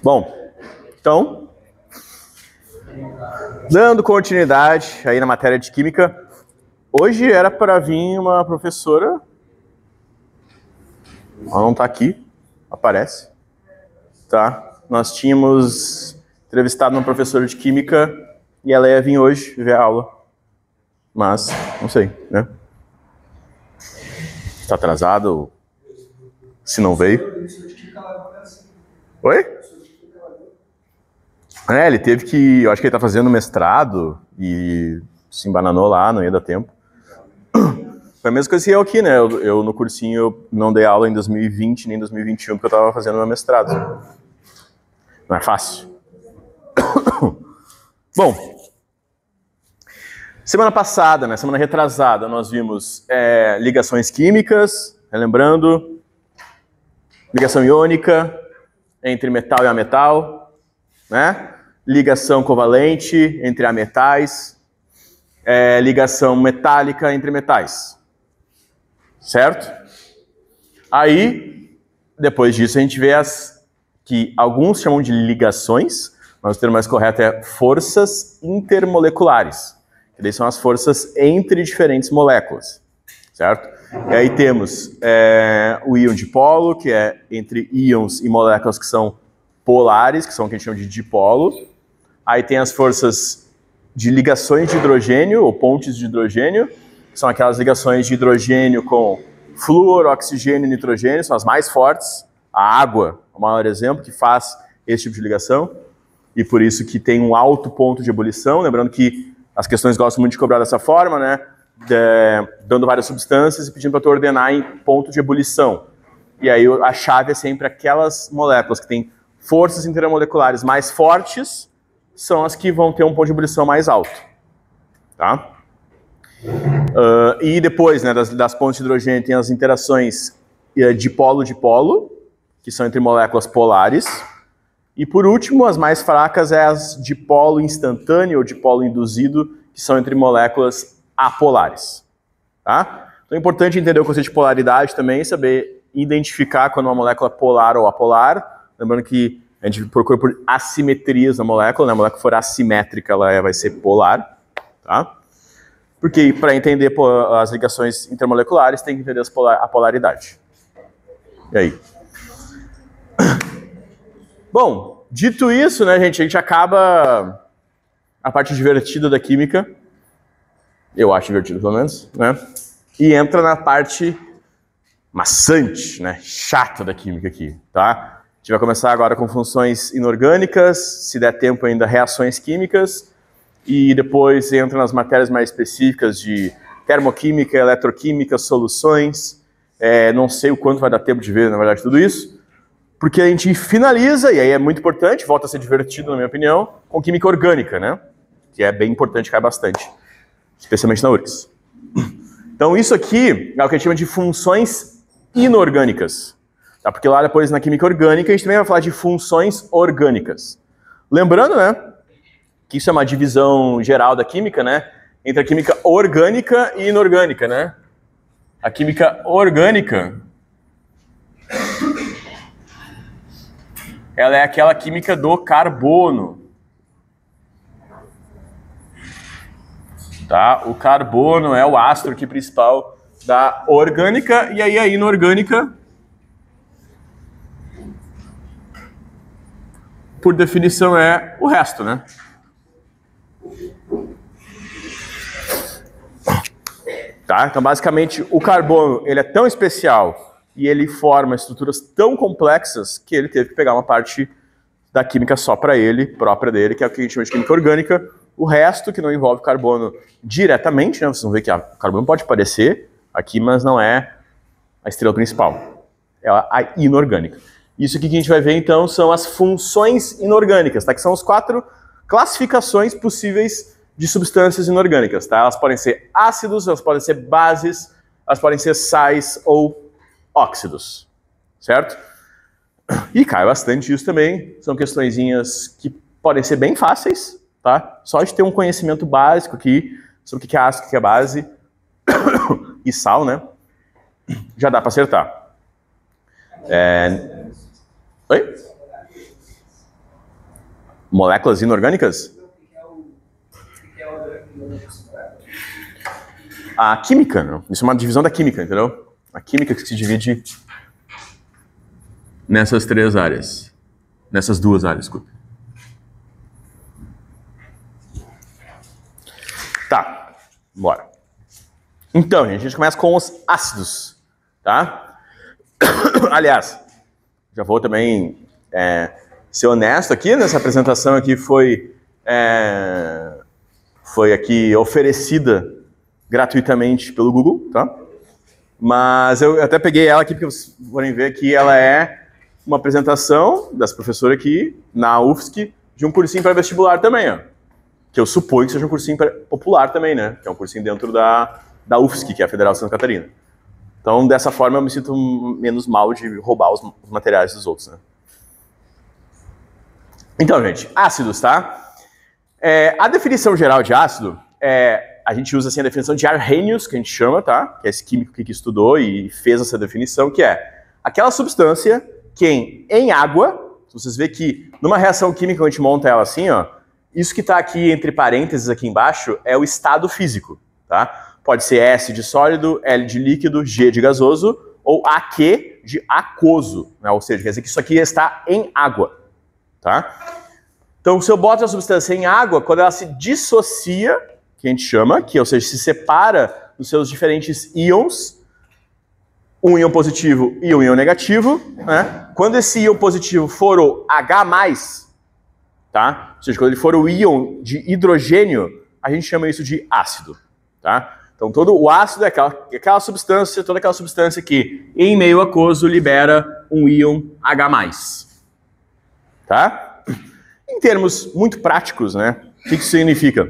Bom, então, dando continuidade aí na matéria de química, hoje era para vir uma professora, ela não está aqui, aparece, tá? Nós tínhamos entrevistado uma professora de química e ela ia vir hoje ver a aula, mas não sei, né? Está atrasado, se não veio. Oi? Ele teve que, eu acho que ele tá fazendo mestrado e se embananou lá, não ia dar tempo. Foi a mesma coisa que eu aqui, né? Eu no cursinho eu não dei aula em 2020 nem em 2021 porque eu tava fazendo meu mestrado. Não é fácil. Bom, semana passada, né, semana retrasada, nós vimos ligações químicas, relembrando, ligação iônica entre metal e ametal, né? Ligação covalente entre ametais, ligação metálica entre metais, certo? Aí, depois disso, a gente vê que alguns chamam de ligações, mas o termo mais correto é forças intermoleculares, que daí são as forças entre diferentes moléculas, certo? E aí temos o íon dipolo, que é entre íons e moléculas que são polares, que são o que a gente chama de dipolo. Aí tem as forças de ligações de hidrogênio, ou pontes de hidrogênio, que são aquelas ligações de hidrogênio com flúor, oxigênio e nitrogênio, são as mais fortes. A água é o maior exemplo que faz esse tipo de ligação, e por isso que tem um alto ponto de ebulição. Lembrando que as questões gostam muito de cobrar dessa forma, né? Dando várias substâncias e pedindo para tu ordenar em ponto de ebulição. E aí a chave é sempre aquelas moléculas que têm forças intermoleculares mais fortes, são as que vão ter um ponto de ebulição mais alto, tá? E depois, né, das pontes de hidrogênio tem as interações dipolo-dipolo, que são entre moléculas polares. E por último, as mais fracas é as dipolo instantâneo ou dipolo induzido, que são entre moléculas apolares, tá? Então é importante entender o conceito de polaridade também, saber identificar quando uma molécula é polar ou apolar. Lembrando que a gente procura por assimetrias na molécula, né? A molécula for assimétrica, ela vai ser polar, tá? Porque para entender as ligações intermoleculares, tem que entender a polaridade. E aí? Bom, dito isso, né, gente, a gente acaba a parte divertida da química, eu acho divertido pelo menos, né? E entra na parte maçante, né, chata da química aqui, tá? A gente vai começar agora com funções inorgânicas, se der tempo ainda reações químicas, e depois entra nas matérias mais específicas de termoquímica, eletroquímica, soluções. Não sei o quanto vai dar tempo de ver, na verdade, tudo isso, porque a gente finaliza, e aí é muito importante, volta a ser divertido, na minha opinião, com química orgânica, né? Que é bem importante, cai bastante, especialmente na URGS. Então isso aqui é o que a gente chama de funções inorgânicas. Tá? Porque lá depois na química orgânica a gente também vai falar de funções orgânicas. Lembrando, né, que isso é uma divisão geral da química, né, entre a química orgânica e inorgânica, né? A química orgânica, ela é aquela química do carbono. Tá? O carbono é o ácido aqui principal da orgânica, e aí a inorgânica, por definição, é o resto, né? Tá? Então, basicamente, o carbono ele é tão especial e ele forma estruturas tão complexas que ele teve que pegar uma parte da química só para ele, própria dele, que é o que a gente chama de química orgânica. O resto, que não envolve carbono diretamente, né? Vocês vão ver que o carbono pode aparecer aqui, mas não é a estrela principal. É a inorgânica. Isso aqui que a gente vai ver, então, são as funções inorgânicas, tá? Que são as 4 classificações possíveis de substâncias inorgânicas, tá? Elas podem ser ácidos, elas podem ser bases, elas podem ser sais ou óxidos, certo? E cai bastante isso também, são questõezinhas que podem ser bem fáceis, tá? Só de ter um conhecimento básico aqui sobre o que é ácido, o que é base e sal, né? Já dá para acertar. Oi? Moléculas inorgânicas? A química, não? Isso é uma divisão da química, entendeu? A química que se divide nessas três áreas. Nessas duas áreas, desculpa. Tá, bora. Então, gente, a gente começa com os ácidos, tá? Aliás, já vou também ser honesto aqui, nessa apresentação aqui foi aqui oferecida gratuitamente pelo Google, tá? Mas eu até peguei ela aqui, porque vocês podem ver que ela é uma apresentação das professoras aqui na UFSC de um cursinho para vestibular também, ó. Que eu suponho que seja um cursinho popular também, né? Que é um cursinho dentro da UFSC, que é a Federal de Santa Catarina. Então, dessa forma, eu me sinto menos mal de roubar os materiais dos outros, né? Então, gente, ácidos, tá? A definição geral de ácido a gente usa assim a definição de Arrhenius, que a gente chama, tá? Que é esse químico que estudou e fez essa definição, que é aquela substância que em água, vocês veem que numa reação química a gente monta ela assim, ó, isso que está aqui entre parênteses aqui embaixo é o estado físico, tá? Pode ser S de sólido, L de líquido, G de gasoso ou AQ de aquoso, né? Ou seja, quer dizer que isso aqui está em água, tá? Então, se eu boto a substância em água, quando ela se dissocia, que a gente chama, ou seja, se separa dos seus diferentes íons, um íon positivo e um íon negativo, né? Quando esse íon positivo for o H+, tá? Ou seja, quando ele for o íon de hidrogênio, a gente chama isso de ácido, tá? Então, todo o ácido é aquela substância, toda aquela substância que, em meio aquoso, libera um íon H+, tá? Em termos muito práticos, né? O que isso significa?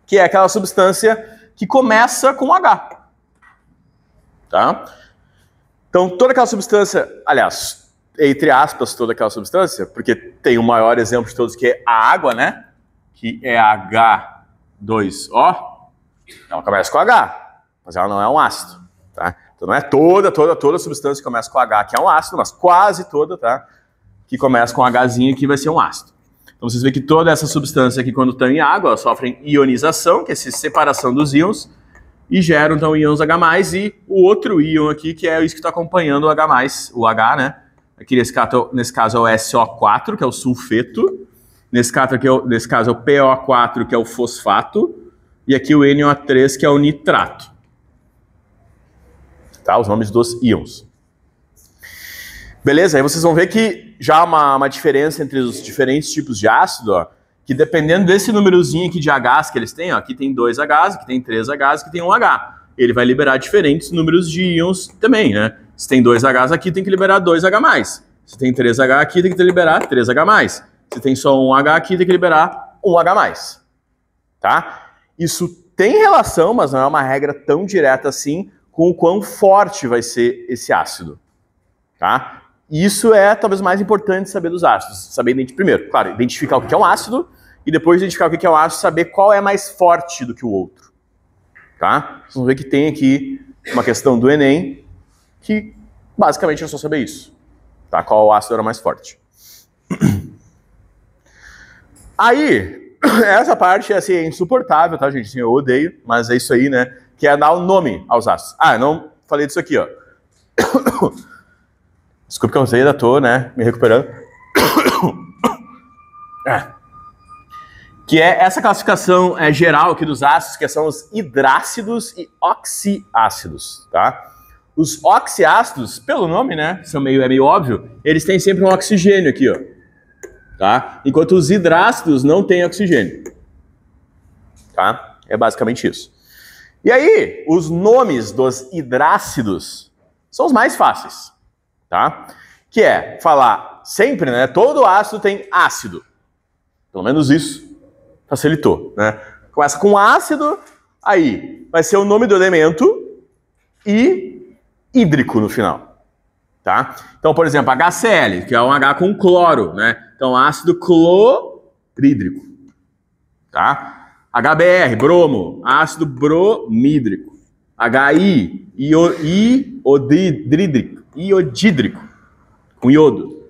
Que é aquela substância que começa com H, tá? Então, toda aquela substância, aliás, entre aspas, toda aquela substância, porque tem o maior exemplo de todos, que é a água, né? Que é H2O. Ela começa com H, mas ela não é um ácido, tá? Então, não é toda substância que começa com H que é um ácido, mas quase toda, tá? Que começa com Hzinho aqui vai ser um ácido. Então, vocês veem que toda essa substância aqui, quando estão em água, elas sofrem ionização, que é essa separação dos íons, e geram, então, íons H+, e o outro íon aqui, que é isso que está acompanhando o H+, o H, né? Aqui, nesse caso, é o SO4, que é o sulfeto. Nesse caso, é o PO4, que é o fosfato. E aqui o NO3, que é o nitrato. Tá? Os nomes dos íons. Beleza? Aí vocês vão ver que já há uma diferença entre os diferentes tipos de ácido, ó, que dependendo desse númerozinho aqui de Hs que eles têm, ó, aqui tem 2 Hs, aqui tem 3 Hs, aqui tem 1 H. Ele vai liberar diferentes números de íons também, né? Se tem 2 Hs aqui, tem que liberar 2 H+. Se tem 3 H aqui, tem que liberar 3 H+. Se tem só 1 H aqui, tem que liberar 1 H+. Tá? Isso tem relação, mas não é uma regra tão direta assim, com o quão forte vai ser esse ácido. Tá? E isso é talvez mais importante saber dos ácidos. Saber primeiro, claro, identificar o que é um ácido, e depois identificar o que é um ácido, saber qual é mais forte do que o outro. Tá? Vocês vão ver que tem aqui uma questão do Enem, que basicamente é só saber isso. Tá? Qual ácido era mais forte. Aí, essa parte assim, é insuportável, tá, gente? Assim, eu odeio, mas é isso aí, né? Que é dar o nome aos ácidos. Ah, eu não falei disso aqui, ó. Desculpa que eu ainda tô, né, me recuperando. Que é essa classificação geral aqui dos ácidos, que são os hidrácidos e oxiácidos, tá? Os oxiácidos, pelo nome, né, é meio óbvio, eles têm sempre um oxigênio aqui, ó. Tá? Enquanto os hidrácidos não têm oxigênio. Tá? É basicamente isso. E aí, os nomes dos hidrácidos são os mais fáceis. Tá? Que é falar sempre, né? Todo ácido tem ácido. Pelo menos isso facilitou, né? Começa com ácido, aí vai ser o nome do elemento e hídrico no final. Tá? Então, por exemplo, HCl, que é um H com cloro, né? Então, ácido clorídrico. Tá? HBr, bromo, ácido bromídrico. HI, iodídrico, com iodo.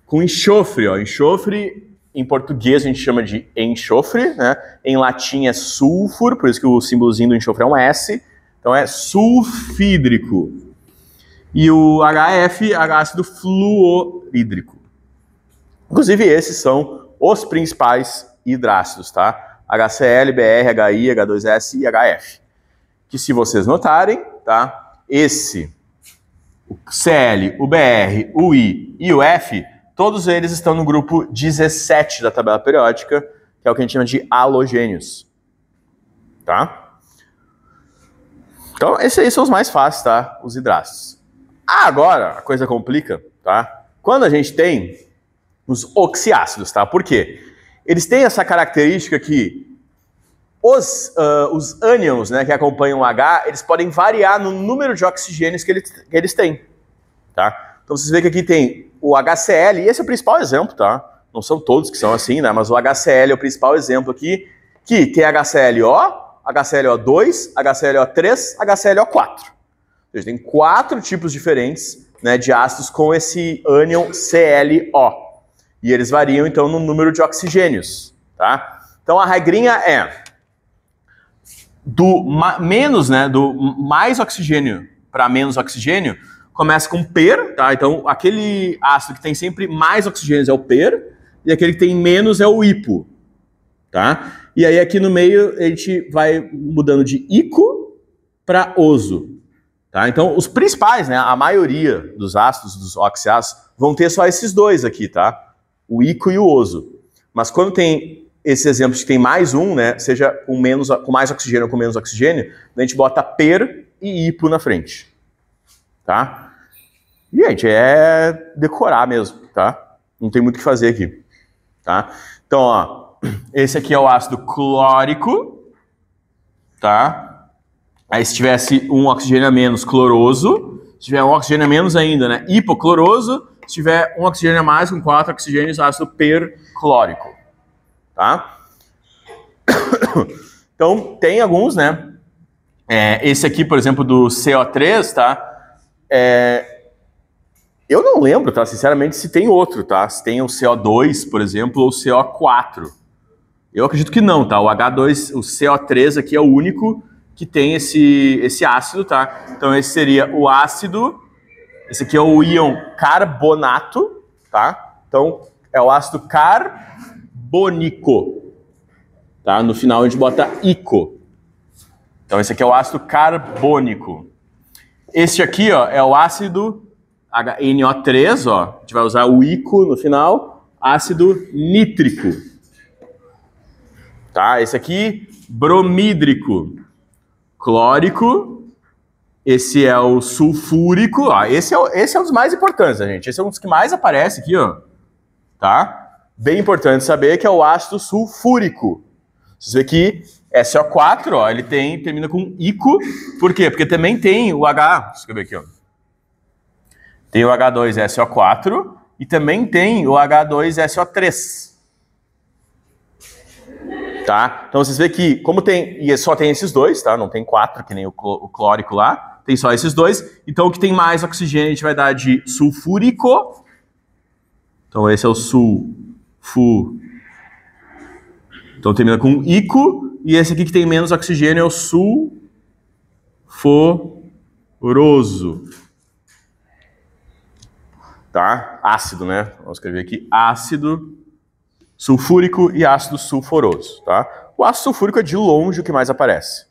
com enxofre, ó. Enxofre, em português a gente chama de enxofre, né? Em latim é sulfuro, por isso que o símbolozinho do enxofre é um S. Então é sulfídrico. E o HF, ácido fluorídrico. Inclusive esses são os principais hidrácidos, tá? HCl, BR, HI, H2S e HF. Que se vocês notarem, tá? O Cl, o BR, o I e o F, todos eles estão no grupo 17 da tabela periódica, que é o que a gente chama de halogênios. Tá? Então, esses aí são os mais fáceis, tá? Os hidrácidos. Agora, a coisa complica, tá? Quando a gente tem os oxiácidos, tá? Por quê? Eles têm essa característica que os ânions, né, que acompanham o H, eles podem variar no número de oxigênios que eles têm, tá? Então vocês veem que aqui tem o HCl, e esse é o principal exemplo, tá? Não são todos que são assim, né? Mas o HCl é o principal exemplo aqui, que tem HClO, HClO2, HClO3, HClO4. Ou seja, tem 4 tipos diferentes, né, de ácidos com esse ânion ClO. E eles variam, então, no número de oxigênios, tá? Então a regrinha é do mais oxigênio para menos oxigênio, começa com per, tá? Então, aquele ácido que tem sempre mais oxigênios é o per, e aquele que tem menos é o hipo, tá? E aí, aqui no meio, a gente vai mudando de ico para oso, tá? Então, os principais, né? A maioria dos ácidos, dos oxiácidos, vão ter só esses dois aqui, tá? O ico e o oso. Mas quando tem esses exemplos que tem mais um, né? Seja com mais oxigênio ou com menos oxigênio, a gente bota per e hipo na frente, tá? E, gente, é decorar mesmo, tá? Não tem muito o que fazer aqui, tá? Então, ó, esse aqui é o ácido clórico, tá? Aí, se tivesse um oxigênio a menos, cloroso. Se tiver um oxigênio a menos ainda, né? Hipocloroso. Se tiver um oxigênio a mais, com 4 oxigênios, ácido perclórico, tá? Então, tem alguns, né? Esse aqui, por exemplo, do CO3, tá? Eu não lembro, tá? Sinceramente, se tem outro, tá? Se tem o CO2, por exemplo, ou o CO4. Eu acredito que não, tá? O H2, o CO3 aqui é o único que tem esse ácido, tá? Então, esse seria o ácido. Esse aqui é o íon carbonato, tá? Então, é o ácido carbônico, tá? No final, a gente bota ico. Então, esse aqui é o ácido carbônico. Este aqui, ó, é o ácido NO3, ó. A gente vai usar o ico no final. Ácido nítrico. Tá? Esse aqui, bromídrico. Clórico. Esse é o sulfúrico. Ó, esse é um dos mais importantes, gente. Esse é um dos que mais aparece aqui, ó. Tá? Bem importante saber que é o ácido sulfúrico. Vocês veem que SO4, ó, ele termina com ico. Por quê? Porque também tem o H. Deixa eu ver aqui, ó. Tem o H2SO4 e também tem o H2SO3. Tá? Então vocês veem que, como tem, e só tem esses dois, tá? Não tem 4, que nem o clórico lá. Tem só esses dois. Então o que tem mais oxigênio a gente vai dar de sulfúrico. Então esse é o sulfu. Então termina com ico. E esse aqui que tem menos oxigênio é o sulforoso. Tá? Ácido, né? Vamos escrever aqui ácido sulfúrico e ácido sulforoso, tá? O ácido sulfúrico é de longe o que mais aparece.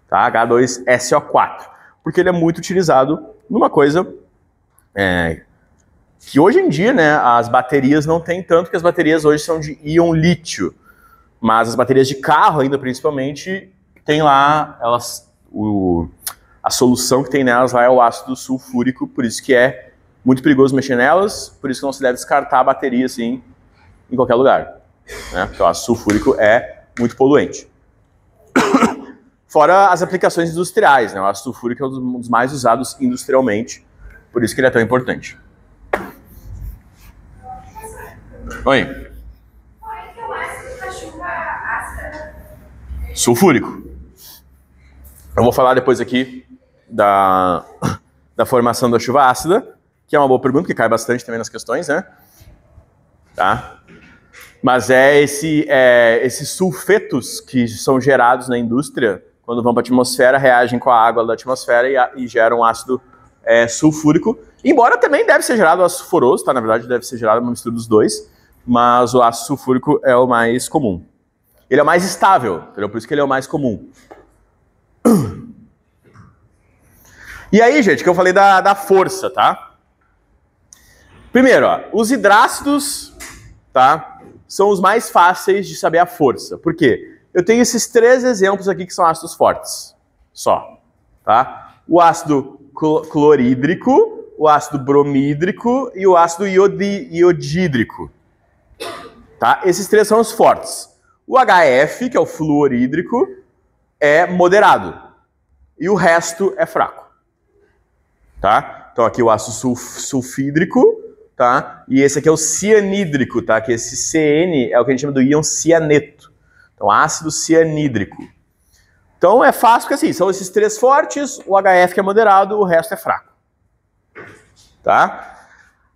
Tá? H2SO4. Porque ele é muito utilizado numa coisa que hoje em dia, né, as baterias não tem tanto, porque as baterias hoje são de íon lítio. Mas as baterias de carro ainda, principalmente, tem lá, a solução que tem nelas lá é o ácido sulfúrico, por isso que é muito perigoso mexer nelas, por isso que não se deve descartar a bateria assim em qualquer lugar, né? Porque o ácido sulfúrico é muito poluente. Fora as aplicações industriais, né? O ácido sulfúrico é um dos mais usados industrialmente, por isso que ele é tão importante. Oi. Qual é que é o ácido da chuva ácida? Sulfúrico. Eu vou falar depois aqui da formação da chuva ácida, que é uma boa pergunta, que cai bastante também nas questões, né? Tá? Mas esses sulfetos que são gerados na indústria, quando vão para a atmosfera, reagem com a água da atmosfera e geram ácido sulfúrico. Embora também deve ser gerado ácido sulfuroso, tá? Na verdade deve ser gerado uma mistura dos dois, mas o ácido sulfúrico é o mais comum. Ele é o mais estável, entendeu? Por isso que ele é o mais comum. E aí, gente, que eu falei da força, tá? Primeiro, ó, os hidrácidos, tá? São os mais fáceis de saber a força. Por quê? Eu tenho esses 3 exemplos aqui que são ácidos fortes. Só, tá? O ácido clorídrico, o ácido bromídrico e o ácido iodídrico. Tá? Esses 3 são os fortes. O HF, que é o fluorídrico, é moderado. E o resto é fraco. Tá? Então aqui o ácido sulfídrico, tá? E esse aqui é o cianídrico, tá? Que esse CN é o que a gente chama do íon cianeto. Então ácido cianídrico. Então é fácil porque assim, são esses 3 fortes, o HF que é moderado, o resto é fraco. Tá?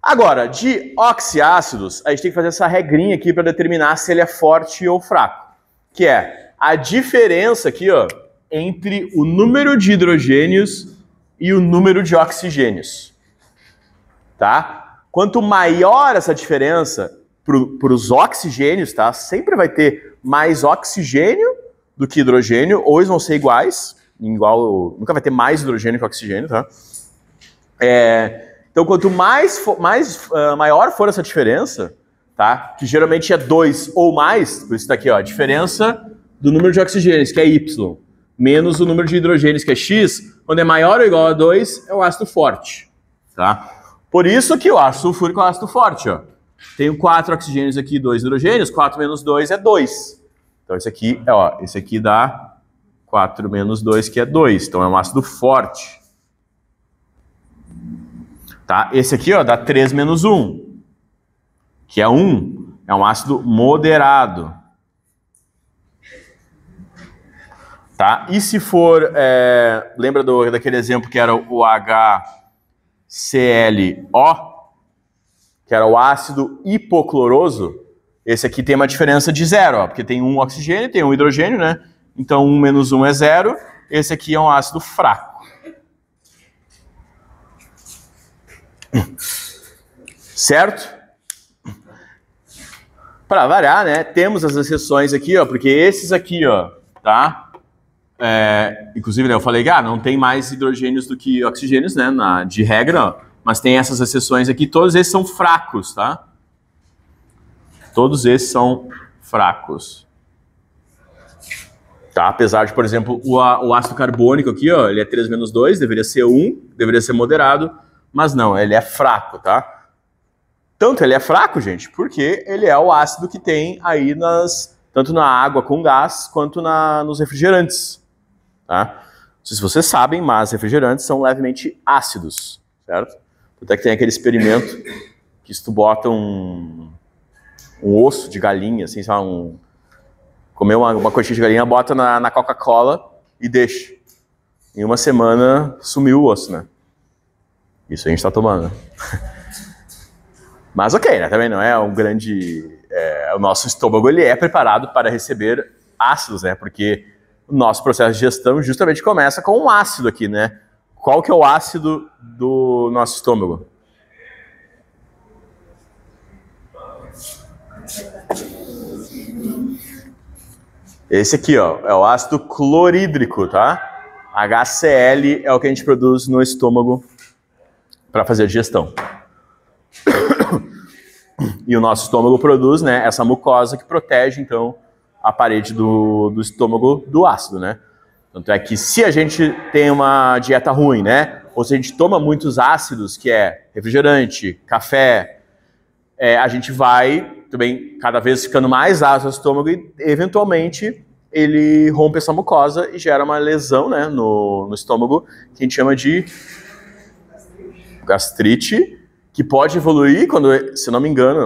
Agora, de oxiácidos, a gente tem que fazer essa regrinha aqui para determinar se ele é forte ou fraco. Que é a diferença aqui, ó, entre o número de hidrogênios e o número de oxigênios. Tá? Quanto maior essa diferença para os oxigênios, tá? Sempre vai ter mais oxigênio do que hidrogênio, ou eles vão ser iguais, nunca vai ter mais hidrogênio que oxigênio, tá? Então, quanto maior for essa diferença, tá? Que geralmente é 2 ou mais, por isso está aqui, ó, a diferença do número de oxigênios, que é Y, menos o número de hidrogênios, que é X, quando é maior ou igual a 2, é o ácido forte, tá? Por isso que o ácido sulfúrico é o ácido forte, ó. Tenho 4 oxigênios aqui, 2 hidrogênios, 4 menos 2 é 2. Então esse aqui dá 4 menos 2, que é 2. Então é um ácido forte. Tá? Esse aqui, ó, dá 3 menos 1, que é 1. É um ácido moderado. Tá? E se for, lembra daquele exemplo que era o HClO, que era o ácido hipocloroso? Esse aqui tem uma diferença de 0, ó, porque tem um oxigênio, tem um hidrogênio, né? Então 1 menos 1 é 0. Esse aqui é um ácido fraco. Certo? Para variar, né? Temos as exceções aqui, ó, porque esses aqui, ó, tá? Inclusive, né, eu falei que não tem mais hidrogênios do que oxigênios, né? De regra, ó, mas tem essas exceções aqui. Todos esses são fracos, tá? Todos esses são fracos. Tá? Apesar de, por exemplo, o ácido carbônico aqui, ó, ele é 3 menos 2, deveria ser 1, deveria ser moderado, mas não, ele é fraco, tá? Tanto ele é fraco, gente, porque ele é o ácido que tem aí tanto na água com gás, quanto nos refrigerantes, tá? Não sei se vocês sabem, mas refrigerantes são levemente ácidos, certo? Até que tem aquele experimento que se tu bota um osso de galinha, assim, sabe, comer uma coxinha de galinha, bota na Coca-Cola e deixa. Em uma semana sumiu o osso, né? Isso a gente tá tomando. Mas ok, né? Também não é um grande... o nosso estômago, ele é preparado para receber ácidos, né? Porque o nosso processo de digestão justamente começa com um ácido aqui, né? Qual que é o ácido do nosso estômago? Esse aqui, ó, é o ácido clorídrico, tá? HCl é o que a gente produz no estômago para fazer a digestão. E o nosso estômago produz, né, essa mucosa que protege, então, a parede do estômago do ácido, né? Tanto é que se a gente tem uma dieta ruim, né, ou se a gente toma muitos ácidos, que é refrigerante, café, a gente vai também cada vez ficando mais ácido no estômago e, eventualmente, ele rompe essa mucosa e gera uma lesão, né, no estômago, que a gente chama de gastrite, que pode evoluir quando, se eu não me engano,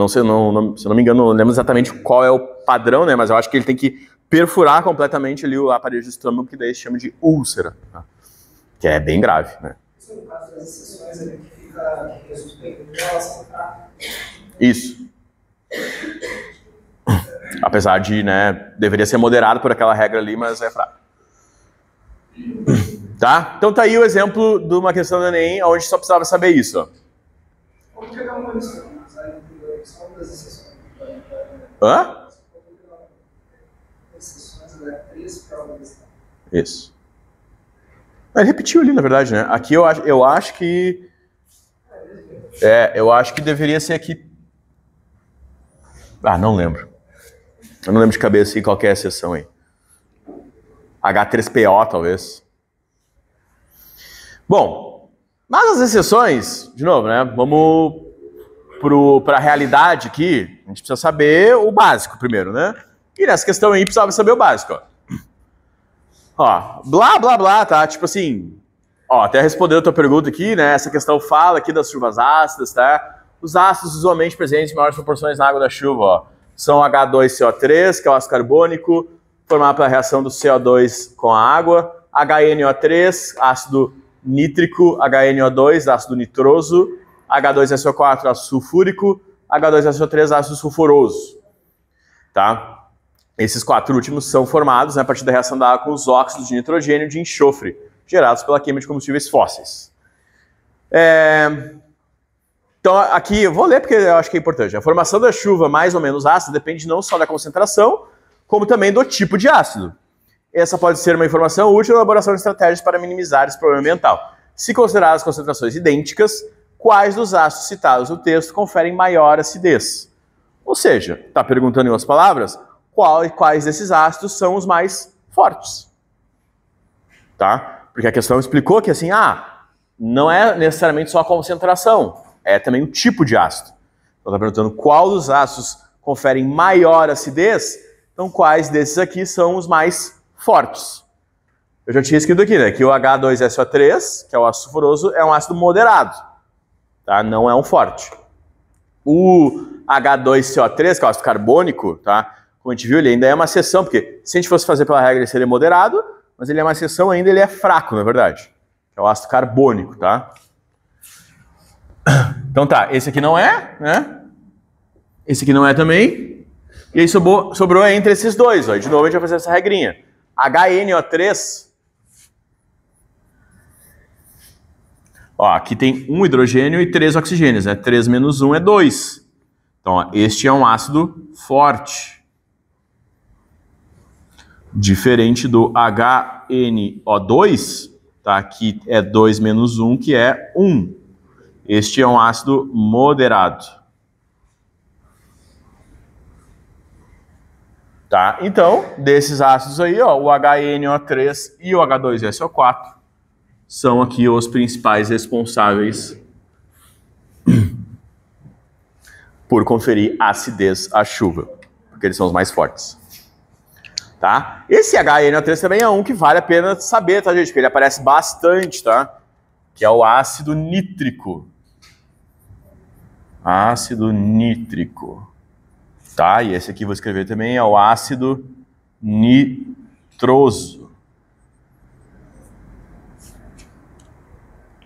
se eu não me engano, não lembro exatamente qual é o padrão, né, mas eu acho que ele tem que perfurar completamente ali a parede do estômago, que daí se chama de úlcera, tá? Que é bem grave, né? Se no caso das exceções ali que fica que resulta em relação fraca. Isso. Apesar de, né, deveria ser moderado por aquela regra ali, mas é fraco. Tá? Então tá aí o exemplo de uma questão do Enem, onde só precisava saber isso. Ó. Vamos pegar uma lista, só uma das exceções. Hã? Exceções, agora 3 provas. Isso. Ele repetiu ali, na verdade, né? Aqui eu acho que... eu acho que deveria ser aqui... Ah, não lembro. Eu não lembro de cabeça qual que é a exceção aí. H3PO, talvez. Bom, mas as exceções, de novo, né? Vamos para a realidade aqui. A gente precisa saber o básico primeiro, né? E nessa questão aí precisava saber o básico, ó. Ó, blá, blá, blá, tá? Tipo assim, ó, até respondendo a tua pergunta aqui, né? Essa questão fala aqui das chuvas ácidas, tá? Os ácidos usualmente presentes em maiores proporções na água da chuva, ó, são H2CO3, que é o ácido carbônico, formado pela reação do CO2 com a água, HNO3, ácido nítrico, HNO2, ácido nitroso, H2SO4, ácido sulfúrico, H2SO3, ácido sulfuroso, tá? Esses 4 últimos são formados, né, a partir da reação da água com os óxidos de nitrogênio e de enxofre, gerados pela queima de combustíveis fósseis. Então, aqui eu vou ler porque eu acho que é importante. A formação da chuva mais ou menos ácida depende não só da concentração, como também do tipo de ácido. Essa pode ser uma informação útil na elaboração de estratégias para minimizar esse problema ambiental. Se consideradas concentrações idênticas, quais dos ácidos citados no texto conferem maior acidez? Ou seja, está perguntando em outras palavras, quais desses ácidos são os mais fortes? Tá? Porque a questão explicou que assim, não é necessariamente só a concentração, é também o tipo de ácido. Então está perguntando qual dos ácidos conferem maior acidez, então quais desses aqui são os mais fortes. Eu já tinha escrito aqui, né, que o H2SO3, que é o ácido sulfuroso, é um ácido moderado, tá? Não é um forte. O H2CO3, que é o ácido carbônico, tá? Como a gente viu, ele ainda é uma exceção, porque se a gente fosse fazer pela regra, ele seria moderado, mas ele é uma exceção ainda, ele é fraco, na verdade. É o ácido carbônico, tá? Então tá, esse aqui não é, né? Esse aqui não é também. E aí sobrou entre esses dois, ó. De novo a gente vai fazer essa regrinha. HNO3. Ó, aqui tem um hidrogênio e 3 oxigênios, né? 3 menos 1 é 2. Então, ó, este é um ácido forte. Diferente do HNO2, tá? Aqui é 2 menos 1, que é 1. Este é um ácido moderado. Tá? Então, desses ácidos aí, ó, o HNO3 e o H2SO4 são aqui os principais responsáveis por conferir acidez à chuva, porque eles são os mais fortes. Tá? Esse HNO3 também é um que vale a pena saber, tá, gente? Porque ele aparece bastante, tá? Que é o ácido nítrico. Ácido nítrico. Tá? E esse aqui vou escrever também, é o ácido nitroso.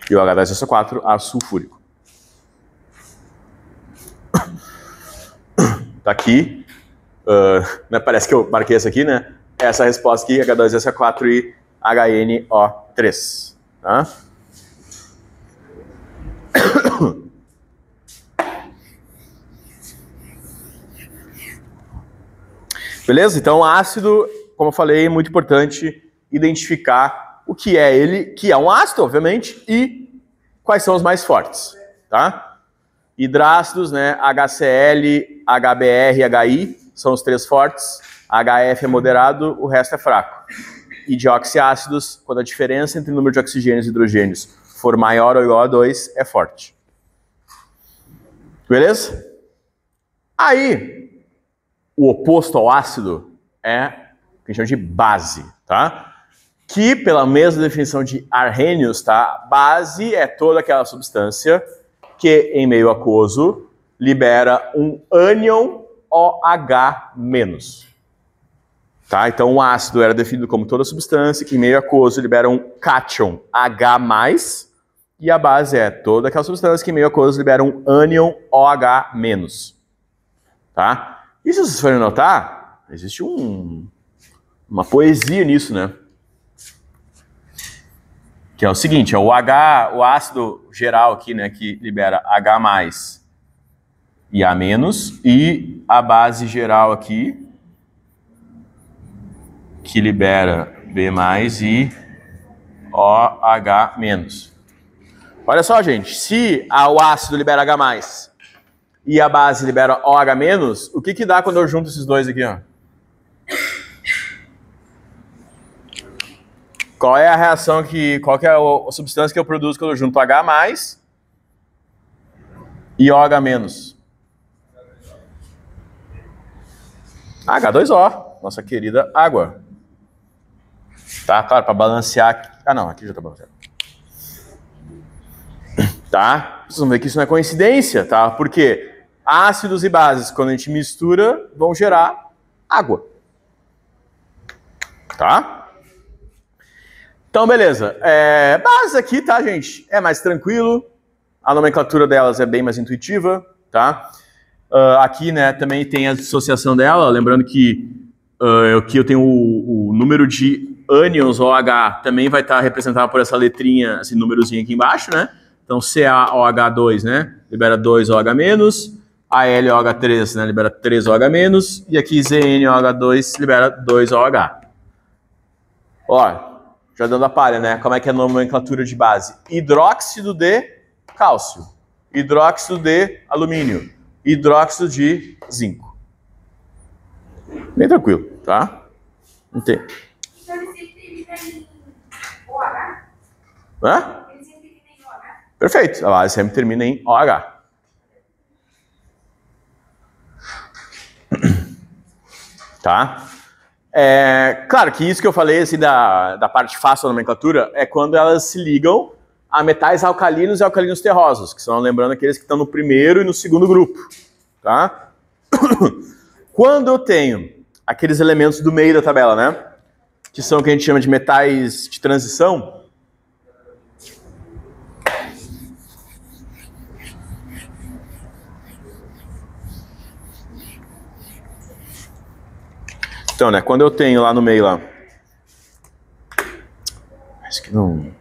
E o H2SO4, ácido sulfúrico. Tá aqui. Né, parece que eu marquei essa aqui, né? Essa resposta aqui, H2SO4 e HNO3. Tá? Beleza? Então, ácido, como eu falei, é muito importante identificar o que é ele, que é um ácido, obviamente, e quais são os mais fortes, tá? Hidrácidos, né? HCl, HBr, HI são os 3 fortes. HF é moderado, o resto é fraco. E dioxiácidos, quando a diferença entre o número de oxigênios e hidrogênios for maior ou igual a 2, é forte. Beleza? Aí, o oposto ao ácido é o que a gente chama de base, tá? Que, pela mesma definição de Arrhenius, tá? Base é toda aquela substância que, em meio aquoso, libera um ânion OH-. Tá? Então, o ácido era definido como toda substância que, em meio aquoso, libera um cátion H+, E a base é toda aquela substância que em meio aquoso libera um ânion OH-. Tá? E se vocês forem notar, existe uma poesia nisso, né? Que é o seguinte, é o H, o ácido geral aqui, né, que libera H+ e A-, e a base geral aqui, que libera B+ e OH-. Olha só, gente, se o ácido libera H+ e a base libera OH-, o que que dá quando eu junto esses dois aqui, ó? Qual é a reação qual que é a substância que eu produzo quando eu junto H+ e OH-? H2O, nossa querida água. Tá, claro, para balancear aqui. Ah, não, aqui já tá balanceado. Tá? Vocês vão ver que isso não é coincidência, tá? Porque ácidos e bases, quando a gente mistura, vão gerar água. Tá? Então, beleza. Bases aqui, tá, gente? É mais tranquilo. A nomenclatura delas é bem mais intuitiva, tá? Aqui, né, também tem a dissociação dela. Lembrando que aqui eu tenho o número de ânions OH também vai estar representado por essa letrinha, esse númerozinho aqui embaixo, né? Então, CaOH2, né, libera 2OH-, AlOH3, né, libera 3OH-, e aqui ZnOH2 libera 2OH. Ó, já dando a palha, né? Como é que é a nomenclatura de base? Hidróxido de cálcio, hidróxido de alumínio, hidróxido de zinco. Bem tranquilo, tá? Entende? Então ele sempre termina em OH? Hã? Ele sempre termina em OH? Perfeito, a base sempre termina em OH. Tá? Claro que isso que eu falei assim, da parte fácil da nomenclatura é quando elas se ligam a metais alcalinos e alcalinos terrosos, que são, lembrando, aqueles que estão no primeiro e no segundo grupo. Tá? Quando eu tenho aqueles elementos do meio da tabela, né, que são o que a gente chama de metais de transição, então, né, quando eu tenho lá no meio lá, acho que não.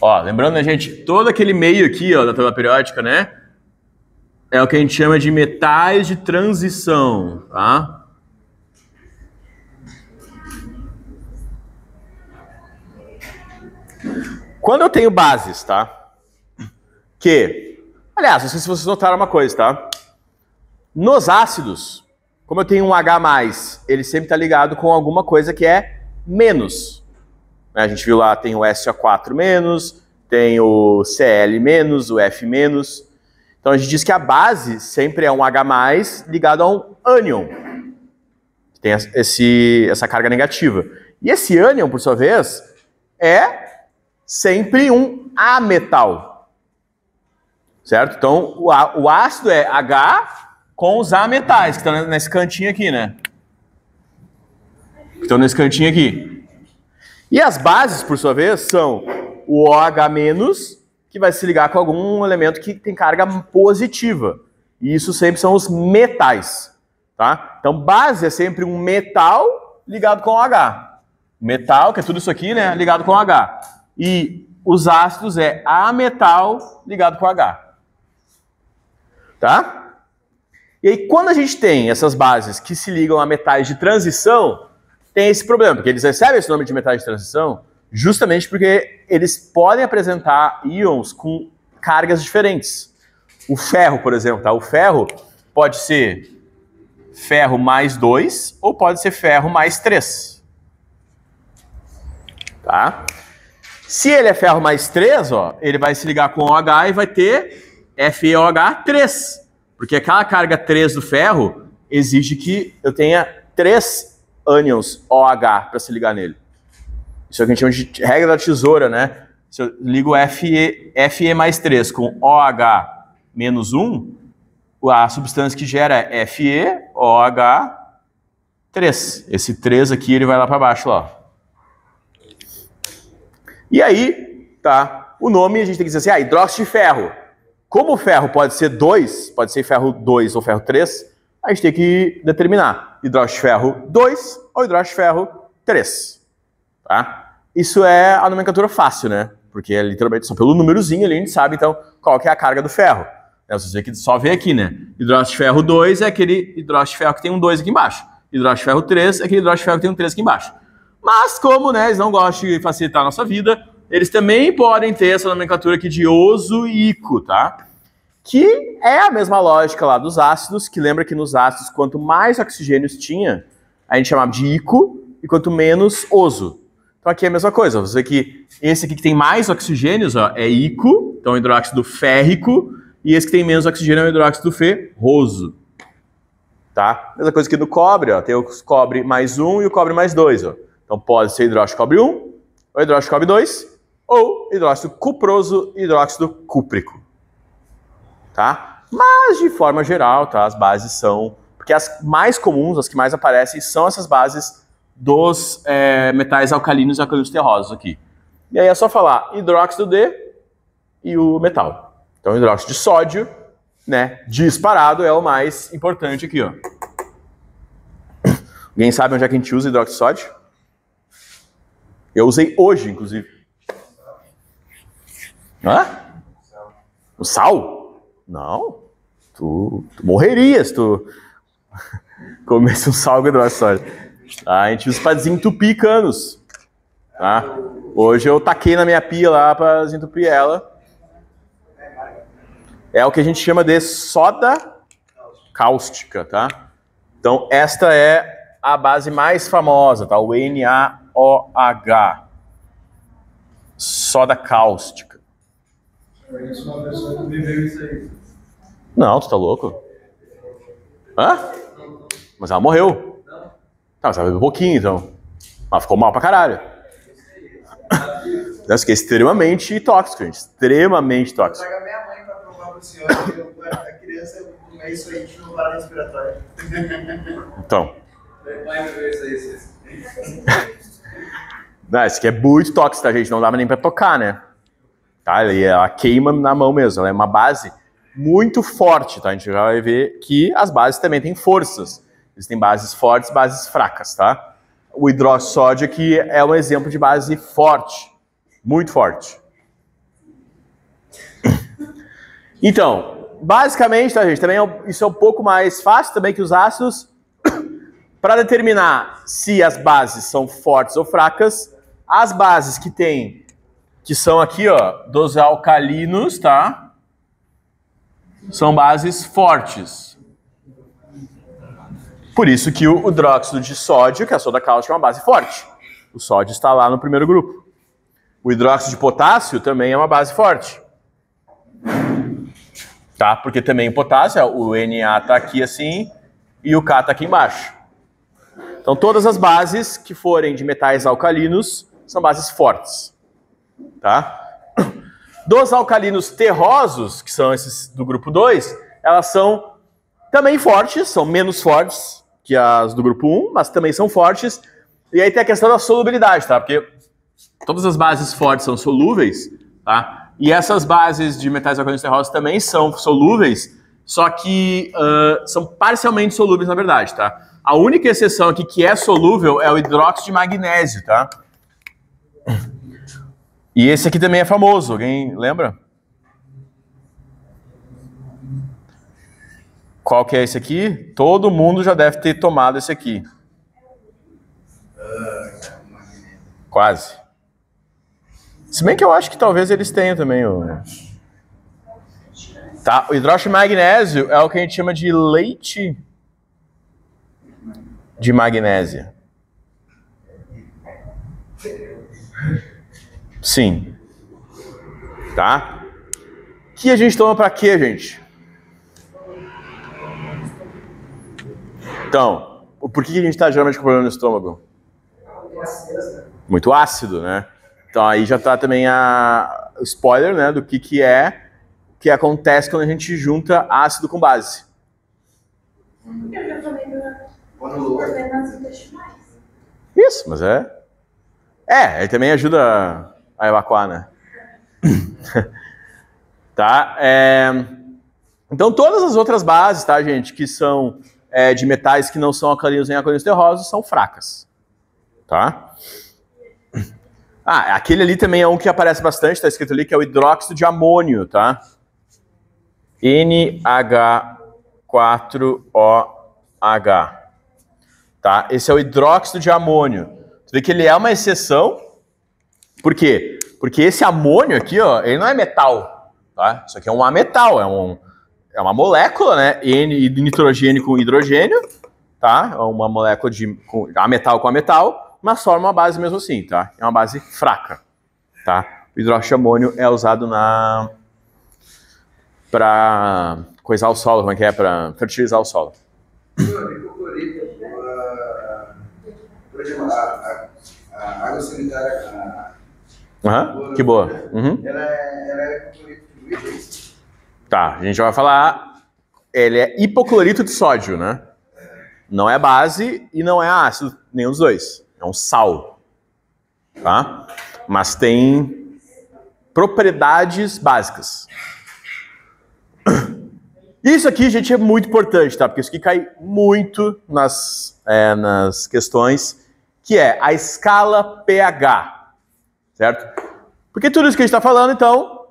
Ó, lembrando, né, gente, todo aquele meio aqui, ó, da tabela periódica, né, é o que a gente chama de metais de transição, tá? Quando eu tenho bases, tá? Aliás, não sei se vocês notaram uma coisa, tá? Nos ácidos, como eu tenho um H+, ele sempre está ligado com alguma coisa que é menos. A gente viu lá, tem o SO4-, tem o Cl-, o F-. Então a gente diz que a base sempre é um H+ ligado a um ânion, que tem essa carga negativa. E esse ânion, por sua vez, é sempre um ametal, certo? Então, o ácido é H com os ametais, que estão nesse cantinho aqui, né? Estão nesse cantinho aqui. E as bases, por sua vez, são o OH-, que vai se ligar com algum elemento que tem carga positiva. E isso sempre são os metais, tá? Então, base é sempre um metal ligado com OH. Metal, que é tudo isso aqui, né? Ligado com H. E os ácidos é ametal ligado com H. Tá? E aí, quando a gente tem essas bases que se ligam a metais de transição, tem esse problema, porque eles recebem esse nome de metais de transição justamente porque eles podem apresentar íons com cargas diferentes. O ferro, por exemplo, tá? O ferro pode ser ferro +2 ou pode ser ferro +3. Tá? Se ele é ferro +3, ó, ele vai se ligar com OH e vai ter FeOH3. Porque aquela carga 3 do ferro exige que eu tenha 3 ânions OH para se ligar nele. Isso é o que a gente chama de regra da tesoura, né? Se eu ligo Fe+3 com OH menos 1, a substância que gera é FeOH3. Esse 3 aqui, ele vai lá para baixo, ó. E aí, tá, o nome a gente tem que dizer assim, hidróxido de ferro. Como o ferro pode ser 2, pode ser ferro 2 ou ferro 3, a gente tem que determinar hidróxido de ferro 2 ou hidróxido de ferro 3. Tá? Isso é a nomenclatura fácil, né? Porque é literalmente só pelo númerozinho ali a gente sabe, então, qual que é a carga do ferro. Você só vê aqui, né? Hidróxido de ferro 2 é aquele hidróxido de ferro que tem um 2 aqui embaixo. Hidróxido de ferro 3 é aquele hidróxido de ferro que tem um 3 aqui embaixo. Mas como, né, eles não gostam de facilitar a nossa vida, eles também podem ter essa nomenclatura aqui de oso e ico, tá? Que é a mesma lógica lá dos ácidos, que lembra que nos ácidos, quanto mais oxigênios tinha, a gente chamava de ico, e quanto menos oso. Então aqui é a mesma coisa, você vê que esse aqui que tem mais oxigênios, ó, é ico, então hidróxido férrico, e esse que tem menos oxigênio é o hidróxido ferroso. Tá? Mesma coisa que no cobre, ó, tem o cobre mais 1 e o cobre mais 2, ó. Então pode ser hidróxido de cobre 1, ou hidróxido de cobre 2, ou hidróxido cuproso e hidróxido cúprico. Tá? Mas de forma geral, tá? As bases são... Porque as mais comuns, as que mais aparecem, são essas bases dos metais alcalinos e alcalinos terrosos aqui. E aí é só falar hidróxido de e o metal. Então hidróxido de sódio, né, disparado é o mais importante aqui, ó. Alguém sabe onde é que a gente usa hidróxido de sódio? Eu usei hoje, inclusive. Hã? O sal? Não. Tu morrerias se tu comesse um sal com hidróxido de sódio. A gente usa para desentupir canos. Tá? Hoje eu taquei na minha pia lá para desentupir ela. É o que a gente chama de soda cáustica, tá? Então esta é a base mais famosa, tá? O NaOH. Soda cáustica. Conheço uma pessoa que viveu isso aí. Não, tu tá louco? Hã? Mas ela morreu. Não, mas ela bebeu um pouquinho, então. Ela ficou mal pra caralho. Isso aqui é extremamente tóxico, gente. Extremamente tóxico. Traga minha mãe pra provar pro senhor que a criança é isso aí, a gente não para respiratório. Então. Vai ver isso aí, Não, isso aqui é muito tóxico, tá, gente? Não dava nem pra tocar, né? Tá? Ela queima na mão mesmo. Ela é uma base muito forte, tá? A gente já vai ver que as bases também têm forças. Existem bases fortes e bases fracas, tá? O hidróxido de sódio aqui é um exemplo de base forte. Muito forte. Então, basicamente, tá, gente? Também isso é um pouco mais fácil também que os ácidos. Para determinar se as bases são fortes ou fracas, as bases que são aqui, ó, dos alcalinos, tá? São bases fortes. Por isso que o hidróxido de sódio, que é a soda cáustica, é uma base forte. O sódio está lá no primeiro grupo. O hidróxido de potássio também é uma base forte. Tá? Porque também o potássio, o Na está aqui assim e o K está aqui embaixo. Então todas as bases que forem de metais alcalinos são bases fortes. Tá? Dos alcalinos terrosos, que são esses do grupo 2, elas são também fortes, são menos fortes que as do grupo 1, mas também são fortes. E aí tem a questão da solubilidade, tá? Porque todas as bases fortes são solúveis, tá? E essas bases de metais alcalinos terrosos também são solúveis, só que são parcialmente solúveis na verdade, tá? A única exceção aqui que é solúvel é o hidróxido de magnésio, tá? E esse aqui também é famoso, alguém lembra? Qual que é esse aqui? Todo mundo já deve ter tomado esse aqui. Quase. Se bem que eu acho que talvez eles tenham também. Tá? O hidróxido de magnésio é o que a gente chama de leite de magnésia. Sim. Tá? Que a gente toma pra quê, gente? Então, por que a gente tá geralmente com problema no estômago? Muito ácido, né? Então aí já tá também o spoiler, né, do que que acontece quando a gente junta ácido com base. Eu já falei da Quando problemas intestinais. Isso, mas ele também ajuda a evacuar, né? Tá? Então, todas as outras bases, tá, gente, que são de metais que não são alcalinos nem alcalinos terrosos, são fracas. Tá? Aquele ali também é um que aparece bastante, tá escrito ali, que é o hidróxido de amônio, tá? NH4OH. Tá? Esse é o hidróxido de amônio. Você vê que ele é uma exceção. Por quê? Porque esse amônio aqui, ó, ele não é metal. Tá? Isso aqui é um ametal, é uma molécula, né? N de nitrogênio com hidrogênio. Tá? É uma molécula de ametal com ametal, mas forma uma base mesmo assim. Tá? É uma base fraca. Tá? O hidróxido de amônio é usado para coisar o solo, como é que é? Para fertilizar o solo. Por exemplo, a água sanitária, Que boa. Uhum. ela é clorito de luz. Tá, a gente vai falar. Ele é hipoclorito de sódio, né? Não é base e não é ácido, nenhum dos dois. É um sal. Tá? Mas tem propriedades básicas. Isso aqui, gente, é muito importante, tá? Porque isso aqui cai muito nas questões, que é a escala pH, certo? Porque tudo isso que a gente está falando, então,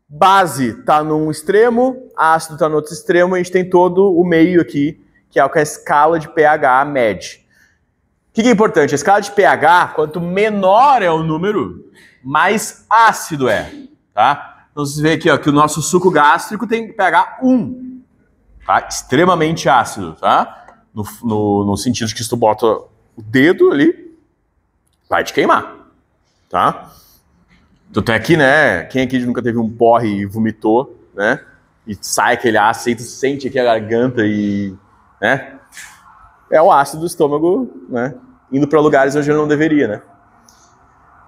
base está num extremo, ácido está no outro extremo, e a gente tem todo o meio aqui, que é o que a escala de pH mede. O que é importante? A escala de pH, quanto menor é o número, mais ácido é, tá? Então, vocês veem aqui, ó, que o nosso suco gástrico tem pH 1. Tá? Extremamente ácido, tá? No sentido de que se tu bota o dedo ali, vai te queimar, tá? Tu tem aqui, né? Quem aqui nunca teve um porre e vomitou, né? E sai aquele ácido, e tu sente aqui a garganta e, né? É o ácido do estômago, né? Indo para lugares onde ele não deveria, né?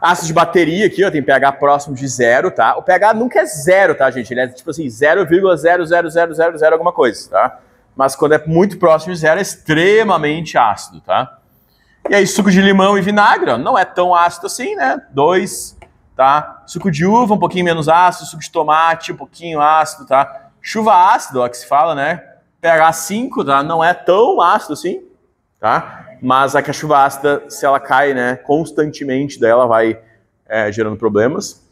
Ácido de bateria aqui, ó, tem pH próximo de 0, tá? O pH nunca é 0, tá, gente? Ele é tipo assim, 0,00000 alguma coisa, tá? Mas quando é muito próximo de 0, é extremamente ácido, tá? E aí, suco de limão e vinagre, ó, não é tão ácido assim, né? 2, tá? Suco de uva, um pouquinho menos ácido. Suco de tomate, um pouquinho ácido, tá? Chuva ácida, ó, que se fala, né? pH 5, tá? Não é tão ácido assim, tá? Mas a chuva ácida, se ela cai, né, constantemente, daí ela vai gerando problemas.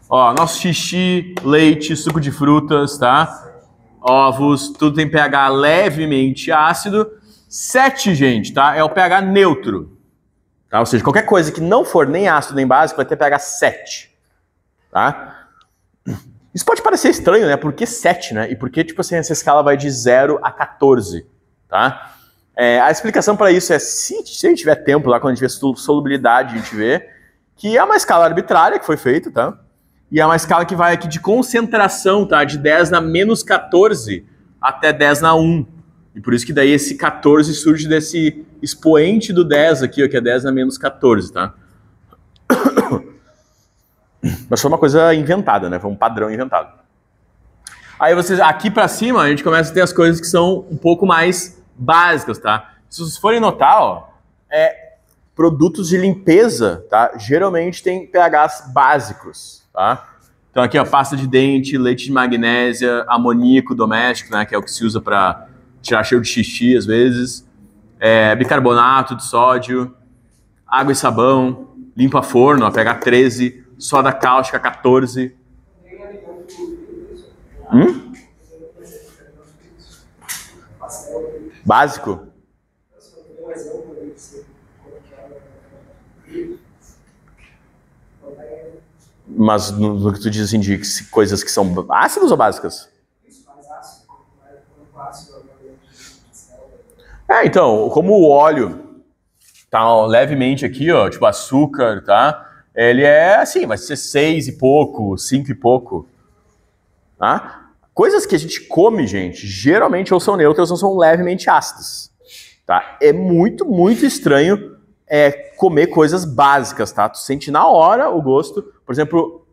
Ó, nosso xixi, leite, suco de frutas, tá? Ovos, tudo tem pH levemente ácido. 7, gente, tá? É o pH neutro. Tá? Ou seja, qualquer coisa que não for nem ácido nem básico vai ter pH 7. Tá? Isso pode parecer estranho, né? Por que 7, né? E por que, tipo assim, essa escala vai de 0 a 14, tá? A explicação para isso é, se a gente tiver tempo lá, quando a gente vê solubilidade, a gente vê que é uma escala arbitrária que foi feita, tá? E é uma escala que vai aqui de concentração, tá? De 10 na menos 14 até 10 na 1. E por isso que daí esse 14 surge desse expoente do 10 aqui, ó, que é 10 na menos 14, tá? Mas foi uma coisa inventada, né? Foi um padrão inventado. Aí vocês, aqui para cima, a gente começa a ter as coisas que são um pouco mais básicas, tá? Se vocês forem notar, ó, produtos de limpeza, tá? Geralmente tem pHs básicos, tá? Então aqui, ó, pasta de dente, leite de magnésia, amoníaco doméstico, né? Que é o que se usa para tirar cheiro de xixi, às vezes. Bicarbonato de sódio, água e sabão, limpa forno, ó, pH 13, soda cáustica 14. Básico? Mas no que tu diz assim, de coisas que são ácidas ou básicas? Então, como o óleo tá ó, levemente aqui, ó, tipo açúcar, tá? Ele é assim, vai ser 6 e pouco, 5 e pouco, tá? Coisas que a gente come, gente, geralmente ou são neutras ou são levemente ácidas, tá? É muito, muito estranho comer coisas básicas, tá? Tu sente na hora o gosto. Por exemplo,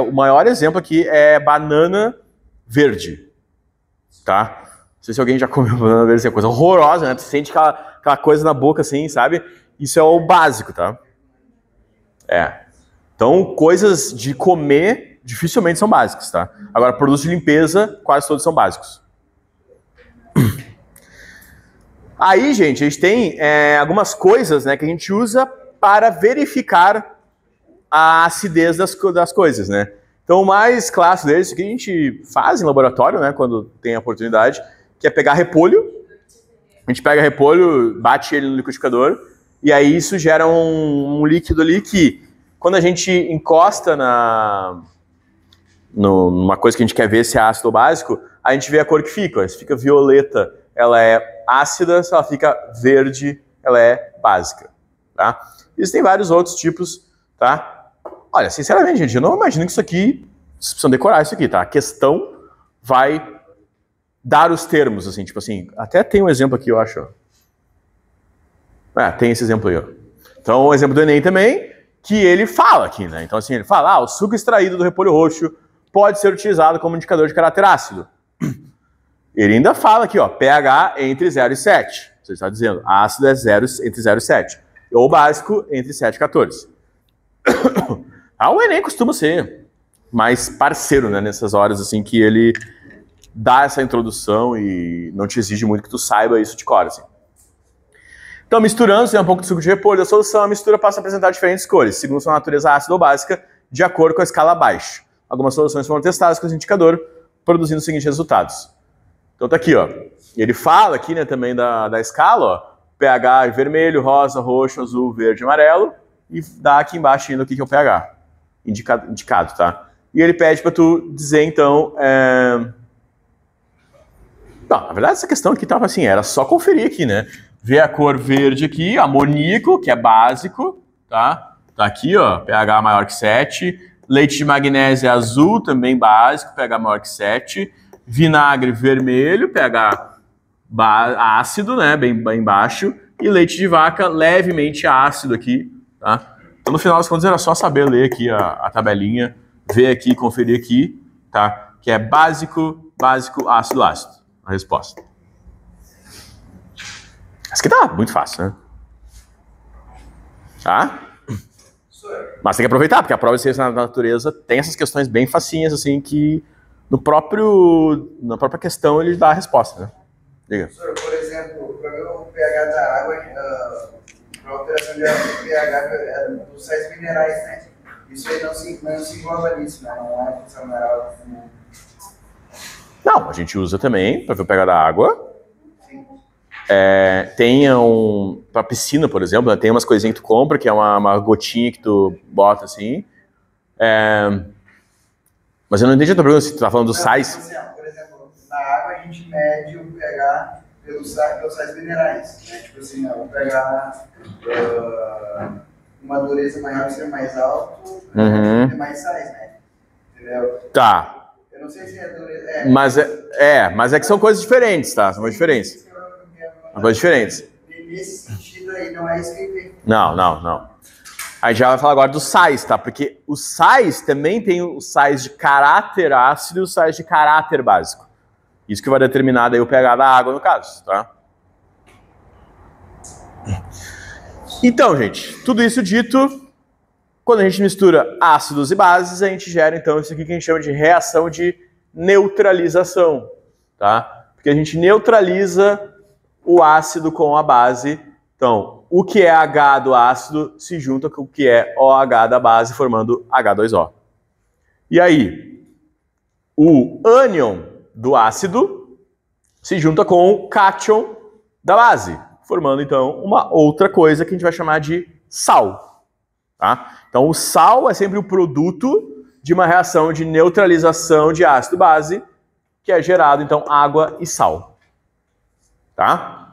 o maior exemplo aqui é banana verde, tá? Não sei se alguém já comeu banana verde, é coisa horrorosa, né? Tu sente aquela coisa na boca assim, sabe? Isso é o básico, tá? Então, coisas de comer dificilmente são básicas, tá? Agora, produtos de limpeza, quase todos são básicos. Aí, gente, a gente tem algumas coisas, né, que a gente usa para verificar a acidez das coisas, né? Então, o mais clássico deles, que a gente faz em laboratório, né, quando tem a oportunidade, que é pegar repolho. A gente pega repolho, bate ele no liquidificador, e aí isso gera um líquido ali que, quando a gente encosta numa coisa que a gente quer ver se é ácido ou básico, a gente vê a cor que fica. Se fica violeta, ela é ácida. Se ela fica verde, ela é básica. Tá? Existem vários outros tipos. Tá? Olha, sinceramente, gente, eu não imagino que isso aqui, vocês precisam decorar isso aqui. Tá? A questão vai dar os termos, assim, tipo assim. Até tem um exemplo aqui, eu acho. Tem esse exemplo aí. Ó. Então, o exemplo do Enem também, que ele fala aqui, né? Então, assim, ele fala, o suco extraído do repolho roxo pode ser utilizado como indicador de caráter ácido. Ele ainda fala aqui, ó, pH entre 0 e 7. Você está dizendo, ácido é entre 0 e 7. Ou básico entre 7 e 14. O Enem costuma ser mais parceiro, né? Nessas horas, assim, que ele dá essa introdução e não te exige muito que tu saiba isso de cor, assim. Então, misturando, se tem um pouco de suco de repolho da solução, a mistura passa a apresentar diferentes cores, segundo sua natureza ácida ou básica, de acordo com a escala abaixo. Algumas soluções foram testadas com esse indicador, produzindo os seguintes resultados. Então tá aqui, ó. Ele fala aqui, né, também da escala, ó, pH vermelho, rosa, roxo, azul, verde, amarelo, e dá aqui embaixo ainda o que é o pH indicado, tá? E ele pede para tu dizer, então... Não, na verdade, essa questão aqui tava assim, era só conferir aqui, né? Ver a cor verde aqui, amoníaco, que é básico, tá? Tá aqui, ó, pH maior que 7. Leite de magnésio azul, também básico, pH maior que 7. Vinagre vermelho, pH ácido, né, bem baixo. E leite de vaca levemente ácido aqui, tá? Então, no final das contas, era só saber ler aqui a tabelinha, ver aqui, conferir aqui, tá? Que é básico, ácido, ácido. A resposta. Essa aqui tá muito fácil, né? Tá? Mas tem que aproveitar, porque a prova de ciência na natureza tem essas questões bem facinhas, assim, que na própria questão ele dá a resposta, né? Diga. Professor, por exemplo, para ver o pH da água, para alteração de pH dos sais minerais, né? Isso aí não se engloba nisso, né? Não é função mineral. Não, a gente usa também para ver o pH da água. Para piscina, por exemplo, né, tem umas coisinhas que tu compra, que é uma gotinha que tu bota assim. Mas eu não entendi a tua pergunta, se tu tá falando dos sais. Por exemplo, na água a gente mede o pH pelos sais minerais. Né? Tipo assim, o pH, uma dureza maior seria mais alto, tem mais sais, né? Entendeu? Tá. Eu não sei se é dureza. Mas é que são coisas diferentes, tá? São coisas diferentes. São coisas diferentes. Nesse sentido aí, não é isso que eu entendi. Não. A gente já vai falar agora dos sais, tá? Porque os sais também tem os sais de caráter ácido e os sais de caráter básico. Isso que vai determinar daí o pH da água, no caso, tá? Então, gente, tudo isso dito, quando a gente mistura ácidos e bases, a gente gera, então, isso aqui que a gente chama de reação de neutralização, tá? Porque a gente neutraliza o ácido com a base. Então, o que é H do ácido se junta com o que é OH da base, formando H2O. E aí, o ânion do ácido se junta com o cátion da base, formando, então, uma outra coisa que a gente vai chamar de sal. Tá? Então, o sal é sempre o produto de uma reação de neutralização de ácido-base, que é gerado, então, água e sal. Tá?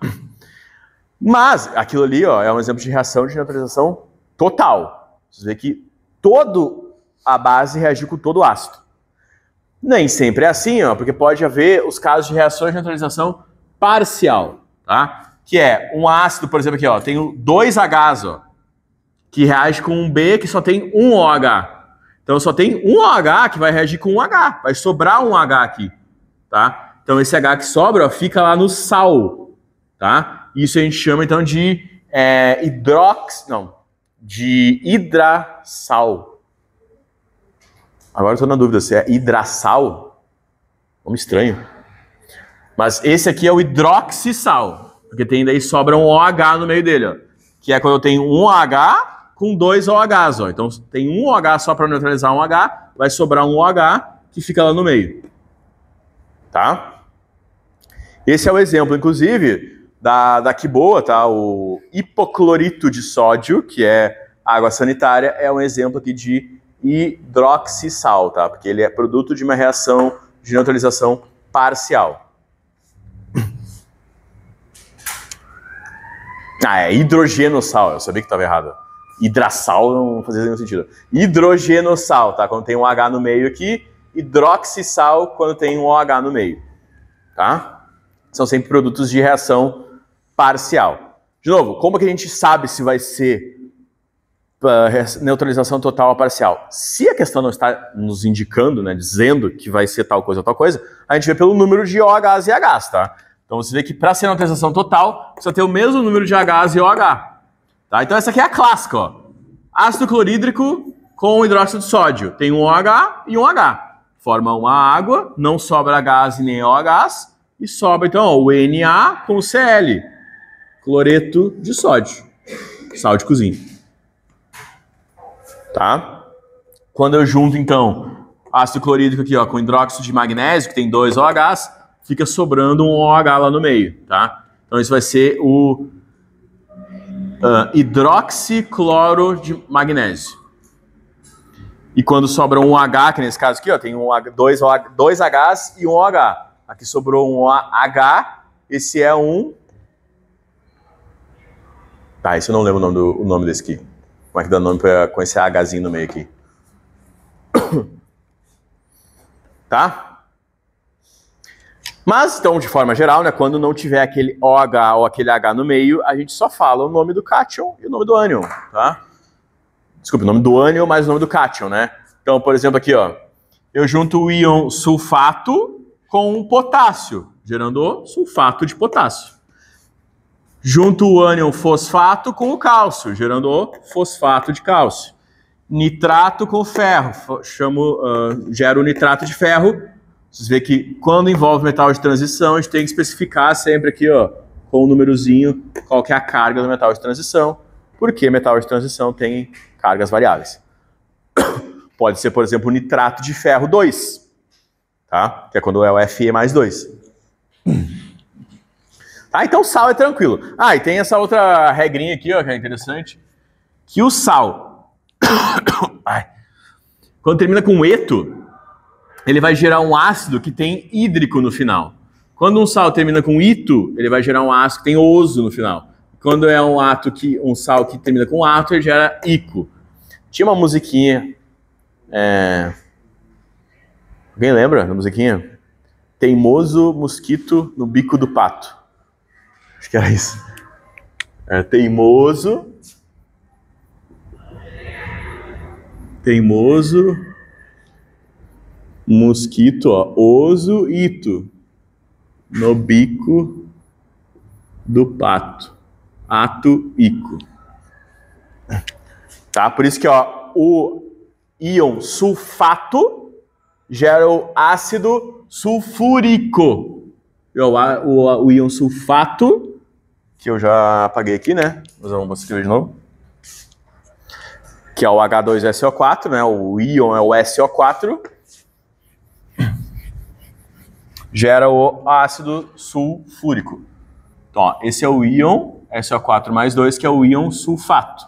Mas aquilo ali, ó, é um exemplo de reação de neutralização total. Você vê que toda a base reagiu com todo o ácido. Nem sempre é assim, ó, porque pode haver os casos de reações de neutralização parcial, tá? Que é um ácido, por exemplo, aqui, ó, tenho 2 Hs, ó, que reage com um B que só tem um OH. Então só tem um OH que vai reagir com um H. Vai sobrar um H aqui, tá? Então esse H que sobra, ó, fica lá no sal, tá? Isso a gente chama então de de hidrasal. Agora eu tô na dúvida se é hidrasal. Nome estranho. Mas esse aqui é o hidroxissal, porque tem daí sobra um OH no meio dele, ó, que é quando eu tenho um OH com 2 OHs, ó. Então tem um OH só para neutralizar um H, vai sobrar um OH que fica lá no meio. Tá? Esse é o exemplo, inclusive, da Quiboa, tá? O hipoclorito de sódio, que é água sanitária, é um exemplo aqui de hidroxissal, tá? Porque ele é produto de uma reação de neutralização parcial. É hidrogenossal, eu sabia que estava errado. Hidrasal não fazia nenhum sentido. Hidrogenossal, tá? Quando tem um H no meio aqui. Hidroxissal, quando tem um OH no meio. Tá? São sempre produtos de reação parcial. De novo, como que a gente sabe se vai ser neutralização total ou parcial? Se a questão não está nos indicando, né, dizendo que vai ser tal coisa ou tal coisa, a gente vê pelo número de OHs e Hs, tá? Então você vê que para ser neutralização total, precisa ter o mesmo número de Hs e OH. Tá? Então essa aqui é a clássica, ó. Ácido clorídrico com hidróxido de sódio. Tem um OH e um H. Forma uma água, não sobra Hs e nem OHs, e sobra então ó, o Na com o Cl. Cloreto de sódio. Sal de cozinha. Tá? Quando eu junto então ácido clorídrico aqui ó, com hidróxido de magnésio, que tem 2 OHs, fica sobrando um OH lá no meio. Tá? Então isso vai ser o hidroxicloro de magnésio. E quando sobra um H, que nesse caso aqui, ó, tem dois Hs e um OH. Aqui sobrou um H, esse é um... Tá, esse eu não lembro o nome desse aqui. Como é que dá nome com esse Hzinho no meio aqui? Tá? Mas, então, de forma geral, né, quando não tiver aquele OH ou aquele H no meio, a gente só fala o nome do cátion e o nome do ânion, tá? Desculpa, o nome do ânion mais o nome do cátion, né? Então, por exemplo, aqui, ó, eu junto o íon sulfato com o potássio, gerando sulfato de potássio. Junto o ânion fosfato com o cálcio, gerando o fosfato de cálcio. Nitrato com ferro, gero o nitrato de ferro. Vocês veem que quando envolve metal de transição, a gente tem que especificar sempre aqui, ó, com um númerozinho, qual que é a carga do metal de transição, porque metal de transição tem cargas variáveis. Pode ser, por exemplo, o nitrato de ferro 2, tá? Que é quando é o Fe mais 2. Tá, então sal é tranquilo. Ah, e tem essa outra regrinha aqui, ó, que é interessante, que o sal, quando termina com eto, ele vai gerar um ácido que tem hídrico no final. Quando um sal termina com ito, ele vai gerar um ácido que tem oso no final. Quando é um sal que termina com ato, ele gera ico. Tinha uma musiquinha... Alguém lembra da musiquinha? Teimoso mosquito no bico do pato. Acho que era isso. É teimoso... Mosquito, ó, oso, ito, no bico do pato, ato, ico. Tá? Por isso que, ó, o íon sulfato gera o ácido sulfúrico. O íon sulfato, que eu já apaguei aqui, né? Mas vamos escrever de novo. Que é o H2SO4, né? O íon é o SO4. Gera o ácido sulfúrico. Então, ó, esse é o íon SO4 mais 2, que é o íon sulfato.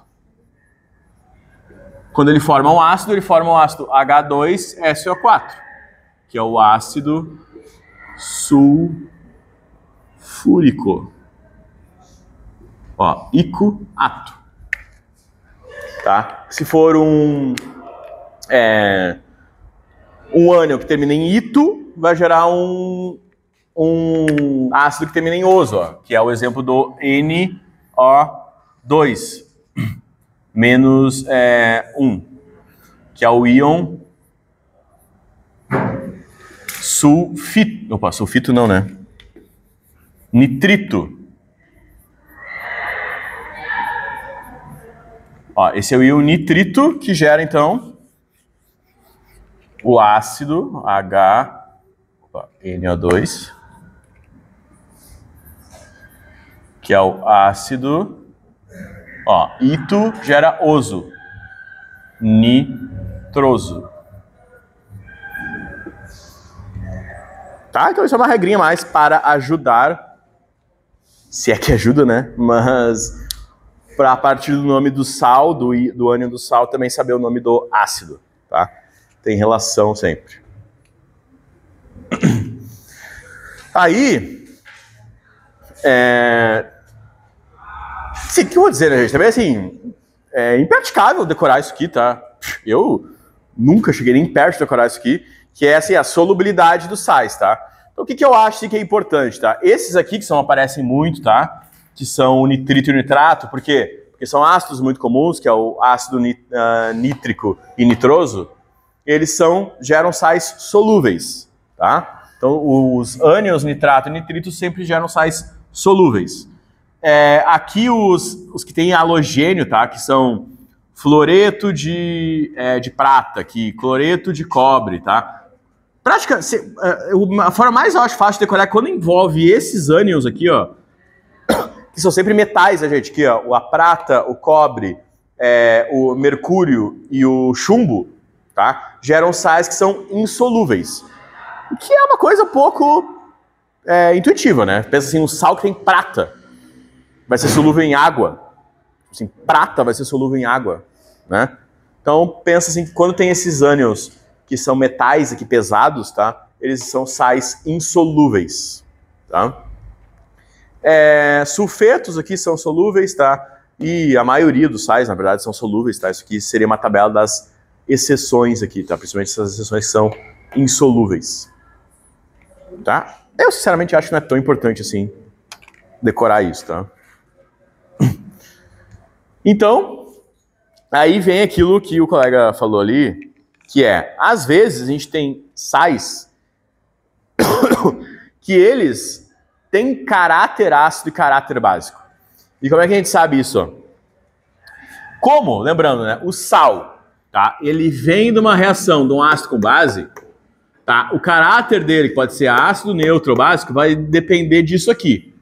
Quando ele forma um ácido, ele forma o ácido H2SO4, que é o ácido sulfúrico. Ó, ico-ato. Tá? Se for um ânion que termina em ito, vai gerar um ácido que termina em oso, ó, que é o exemplo do NO2. menos 1, que é o íon sulfito. Opa, sulfito não, né? Nitrito. Ó, esse é o íon nitrito que gera, então, o ácido NO2, que é o ácido, ó, ito gera oso, nitroso. Tá? Então isso é uma regrinha mais para ajudar, se é que ajuda, né? Mas para a partir do nome do sal, do ânion do sal, também saber o nome do ácido, tá? Tem relação sempre. Aí, o que eu vou dizer, né, gente? Também, assim, é impraticável decorar isso aqui, tá? Eu nunca cheguei nem perto de decorar isso aqui, que é, assim, a solubilidade dos sais, tá? Então, o que eu acho que é importante, tá? Esses aqui, que aparecem muito, tá? Que são o nitrito e o nitrato, por quê? Porque são ácidos muito comuns, que é o ácido nítrico e nitroso, eles geram sais solúveis, tá? Então, os ânions, nitrato e nitrito sempre geram sais solúveis. Aqui os que têm halogênio, tá? Que são fluoreto de prata, cloreto de cobre, tá? A forma mais, eu acho, fácil de decorar é quando envolve esses ânions aqui, ó, que são sempre metais, né, gente? Aqui, ó, a prata, o cobre, o mercúrio e o chumbo, tá? Geram sais que são insolúveis. O que é uma coisa um pouco intuitiva, né? Pensa assim, um sal que tem prata vai ser solúvel em água. Assim, prata vai ser solúvel em água, né? Então, pensa assim, que quando tem esses ânions que são metais aqui pesados, tá? Eles são sais insolúveis, tá? Sulfetos aqui são solúveis, tá? E a maioria dos sais, na verdade, são solúveis, tá? Isso aqui seria uma tabela das exceções aqui, tá? Principalmente essas exceções que são insolúveis, tá? Eu, sinceramente, acho que não é tão importante assim decorar isso, tá? Então, aí vem aquilo que o colega falou ali, que às vezes a gente tem sais que eles têm caráter ácido e caráter básico. E como é que a gente sabe isso? Ó? Como? Lembrando, né? O sal, tá? Ele vem de uma reação de um ácido com base, tá? O caráter dele, que pode ser ácido, neutro ou básico, vai depender disso aqui.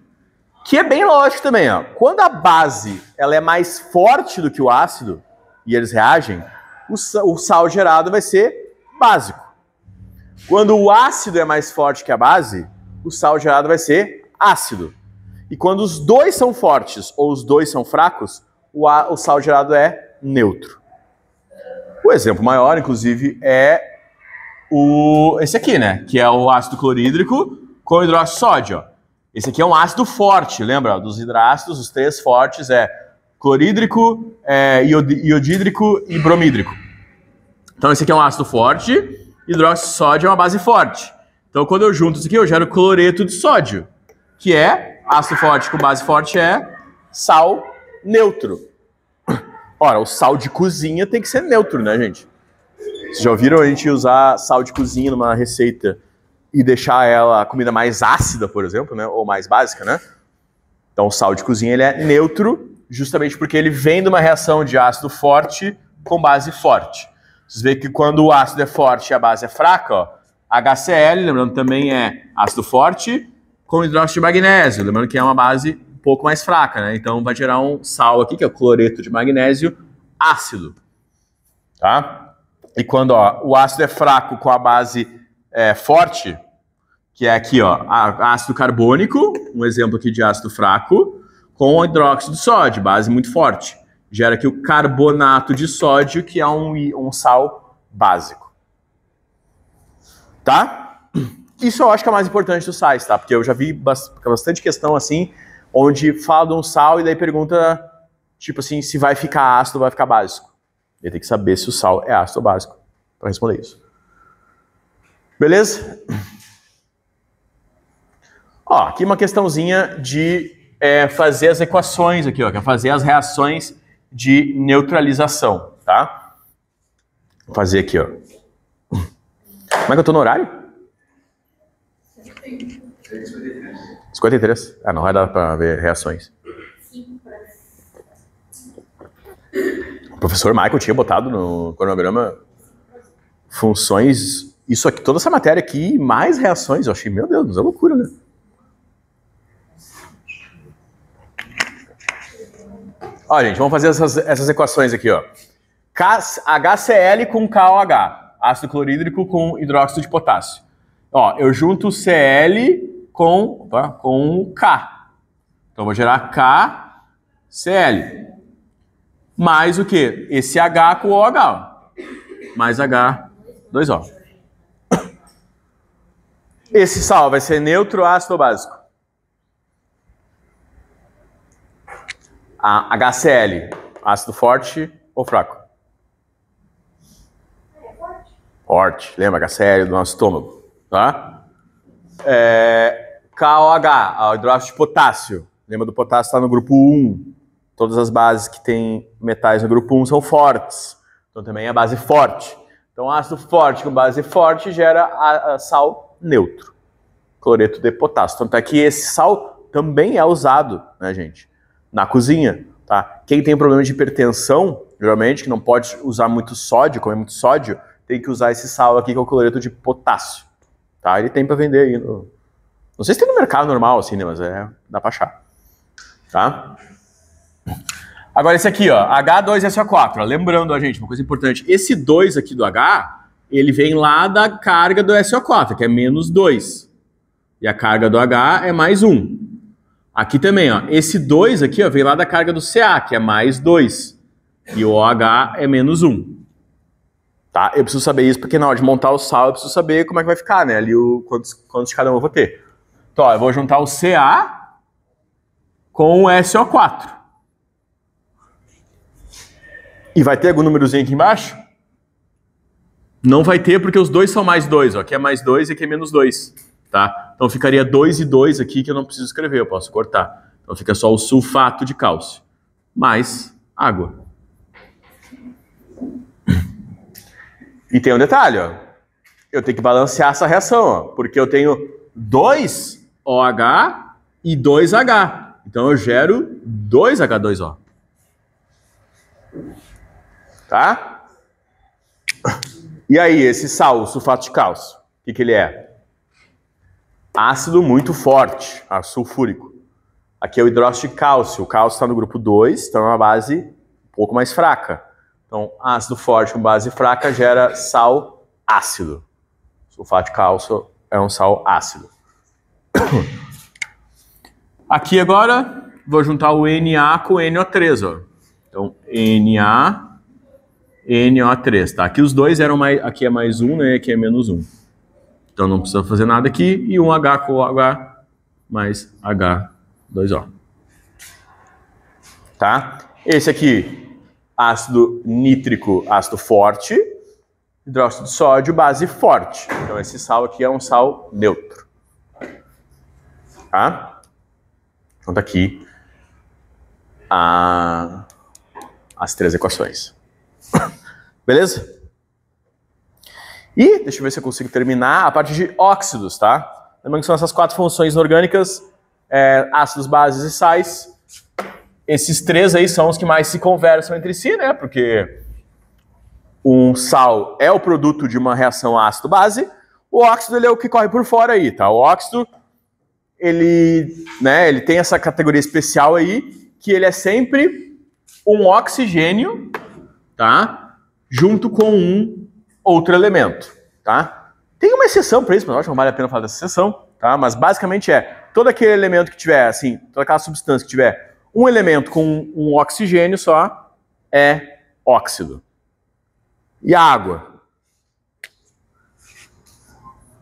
Que é bem lógico também, ó. Quando a base ela é mais forte do que o ácido, e eles reagem, o sal gerado vai ser básico. Quando o ácido é mais forte que a base, o sal gerado vai ser ácido. E quando os dois são fortes ou os dois são fracos, o sal gerado é neutro. O exemplo maior, inclusive, é esse aqui, né? Que é o ácido clorídrico com hidróxido de sódio. Ó. Esse aqui é um ácido forte, lembra? Dos hidrácidos, os três fortes clorídrico, iodídrico e bromídrico. Então esse aqui é um ácido forte, hidróxido de sódio é uma base forte. Então quando eu junto isso aqui, eu gero cloreto de sódio, que é ácido forte com base forte sal neutro. Ora, o sal de cozinha tem que ser neutro, né, gente? Vocês já ouviram a gente usar sal de cozinha numa receita e deixar a comida mais ácida, por exemplo, né? Ou mais básica, né? Então o sal de cozinha ele é neutro, justamente porque ele vem de uma reação de ácido forte com base forte. Vocês veem que quando o ácido é forte e a base é fraca, ó, HCl, lembrando também é ácido forte com hidróxido de magnésio, lembrando que é uma base um pouco mais fraca, né? Então vai gerar um sal aqui, que é o cloreto de magnésio ácido, tá? E quando o ácido é fraco com a base forte, que é aqui, ó, ácido carbônico, um exemplo aqui de ácido fraco, com hidróxido de sódio, base muito forte. Gera aqui o carbonato de sódio, que é um sal básico. Tá? Isso eu acho que é o mais importante dos sais, tá? Porque eu já vi bastante questão assim, onde fala de um sal e daí pergunta, tipo assim, se vai ficar ácido ou vai ficar básico. Ele tem que saber se o sal é ácido ou básico para responder isso. Beleza? Ó, aqui uma questãozinha de fazer as equações aqui, ó, que é fazer as reações de neutralização, tá? Vou fazer aqui, ó. Como é que eu tô no horário? 53. Ah, não vai dar para ver reações. O professor Michael tinha botado no cronograma funções, isso aqui, toda essa matéria aqui, mais reações. Eu achei, meu Deus, é loucura, né? Ó, gente, vamos fazer essas equações aqui, ó. HCl com KOH, ácido clorídrico com hidróxido de potássio. Ó, eu junto o Cl com K. Então, eu vou gerar KCl. Mais o quê? Esse H com OH. Ó. Mais H2O. Esse sal vai ser neutro, ácido ou básico? A HCl, ácido forte ou fraco? Forte. Lembra? HCl do nosso estômago. Tá? KOH, o hidróxido de potássio. Lembra do potássio? Está no grupo 1. Todas as bases que têm metais no grupo 1 são fortes. Então também é base forte. Então ácido forte com base forte gera sal neutro. Cloreto de potássio. Tanto é que esse sal também é usado, né, gente? Na cozinha, tá? Quem tem problema de hipertensão, geralmente, que não pode usar muito sódio, comer muito sódio, tem que usar esse sal aqui, que é o cloreto de potássio. Tá? Ele tem para vender aí. Não sei se tem no mercado normal, assim, né? Mas dá para achar. Tá? Agora esse aqui, ó, H2SO4. Ó, lembrando, ó, gente, uma coisa importante. Esse 2 aqui do H, ele vem lá da carga do SO4, que é menos 2. E a carga do H é mais 1. Aqui também, ó, esse 2 aqui, ó, vem lá da carga do Ca, que é mais 2. E o OH é menos 1. Tá? Eu preciso saber isso, porque na hora de montar o sal, eu preciso saber como é que vai ficar, né? Ali quantos de cada um eu vou ter. Então, ó, eu vou juntar o Ca com o SO4. E vai ter algum númerozinho aqui embaixo? Não vai ter, porque os dois são mais 2. Ó. Aqui é mais 2 e aqui é menos 2. Tá? Então ficaria 2 e 2 aqui, que eu não preciso escrever, eu posso cortar. Então fica só o sulfato de cálcio. Mais água. E tem um detalhe, ó. Eu tenho que balancear essa reação, ó, porque eu tenho 2 OH e 2H. Então eu gero 2H2O. Tá? E aí, esse sal, o sulfato de cálcio, o que ele é? Ácido muito forte, ácido sulfúrico. Aqui é o hidróxido de cálcio. O cálcio está no grupo 2, então é uma base um pouco mais fraca. Então, ácido forte com base fraca gera sal ácido. Sulfato de cálcio é um sal ácido. Aqui agora, vou juntar o Na com o NO3, ó. Então, Na, NO3, tá? Aqui os dois eram mais, aqui é mais 1, né? Aqui é menos 1. Então não precisa fazer nada aqui. E um H com H mais H2O. Tá? Esse aqui, ácido nítrico, ácido forte. Hidróxido de sódio, base forte. Então esse sal aqui é um sal neutro. Tá? Então tá aqui as 3 equações. Beleza? E, deixa eu ver se eu consigo terminar, a parte de óxidos, tá? Lembrando que são essas 4 funções orgânicas, ácidos, bases e sais. Esses 3 aí são os que mais se conversam entre si, né? Porque um sal é o produto de uma reação ácido-base, o óxido ele é o que corre por fora aí, tá? O óxido, ele tem essa categoria especial aí, que ele é sempre um oxigênio, tá? Junto com um outro elemento, tá? Tem uma exceção para isso, mas eu acho que não vale a pena falar dessa exceção, tá? Mas basicamente todo aquele elemento que tiver, assim, toda aquela substância que tiver um elemento com um oxigênio só é óxido. E a água?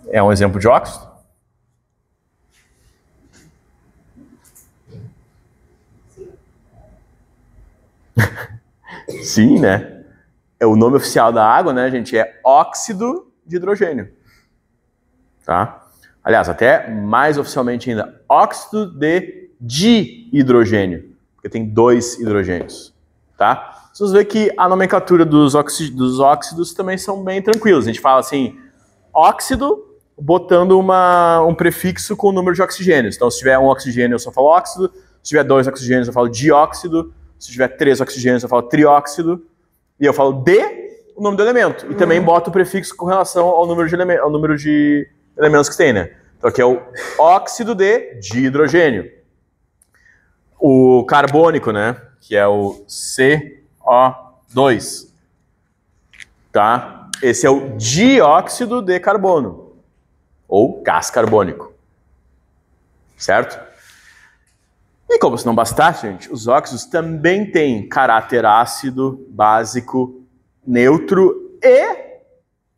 É um exemplo de óxido? Sim, né? O nome oficial da água, né, gente, é óxido de hidrogênio. Tá? Aliás, até mais oficialmente ainda, óxido de dihidrogênio, porque tem 2 hidrogênios. tá? Vocês vão ver que a nomenclatura dos óxidos também são bem tranquilos. A gente fala assim, óxido, botando um prefixo com o número de oxigênios. Então, se tiver um oxigênio, eu só falo óxido. Se tiver 2 oxigênios, eu falo dióxido. Se tiver 3 oxigênios, eu falo trióxido. E eu falo o nome do elemento. E também boto o prefixo com relação ao número de elementos que tem, né? Então, aqui é o óxido de hidrogênio. O carbônico, né? Que é o CO2. Tá? Esse é o dióxido de carbono. Ou gás carbônico. Certo? E como se não bastasse, gente, os óxidos também têm caráter ácido, básico, neutro e...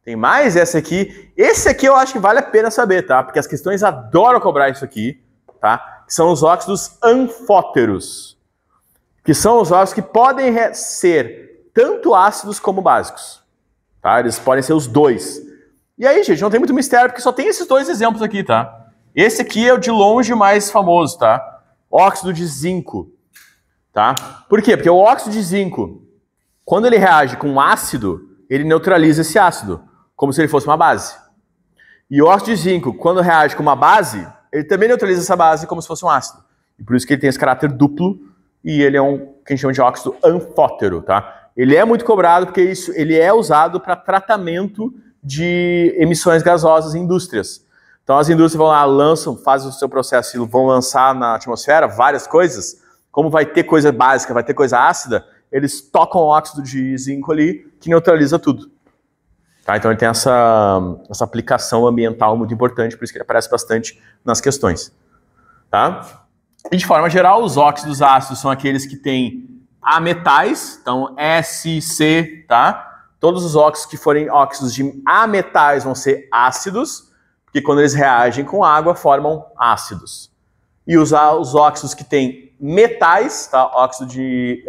Tem mais esse aqui. Esse aqui eu acho que vale a pena saber, tá? Porque as questões adoram cobrar isso aqui, tá? Que são os óxidos anfóteros. Que são os óxidos que podem ser tanto ácidos como básicos. Tá? Eles podem ser os dois. E aí, gente, não tem muito mistério, porque só tem esses dois exemplos aqui, tá? Esse aqui é o de longe mais famoso, tá? Óxido de zinco, tá? Por quê? Porque o óxido de zinco, quando ele reage com ácido, ele neutraliza esse ácido, como se ele fosse uma base. E o óxido de zinco, quando reage com uma base, ele também neutraliza essa base como se fosse um ácido. E por isso que ele tem esse caráter duplo, e ele é que a gente chama de óxido anfótero, tá? Ele é muito cobrado porque ele é usado para tratamento de emissões gasosas em indústrias. Então as indústrias vão lá, fazem o seu processo e vão lançar na atmosfera várias coisas. Como vai ter coisa básica, vai ter coisa ácida, eles tocam o óxido de zinco ali, que neutraliza tudo. Tá? Então ele tem essa aplicação ambiental muito importante, por isso que ele aparece bastante nas questões. Tá? E de forma geral, os óxidos ácidos são aqueles que têm ametais, então S, C, tá? Todos os óxidos que forem óxidos de ametais vão ser ácidos, porque quando eles reagem com água, formam ácidos. E os óxidos que têm metais, tá? Óxido de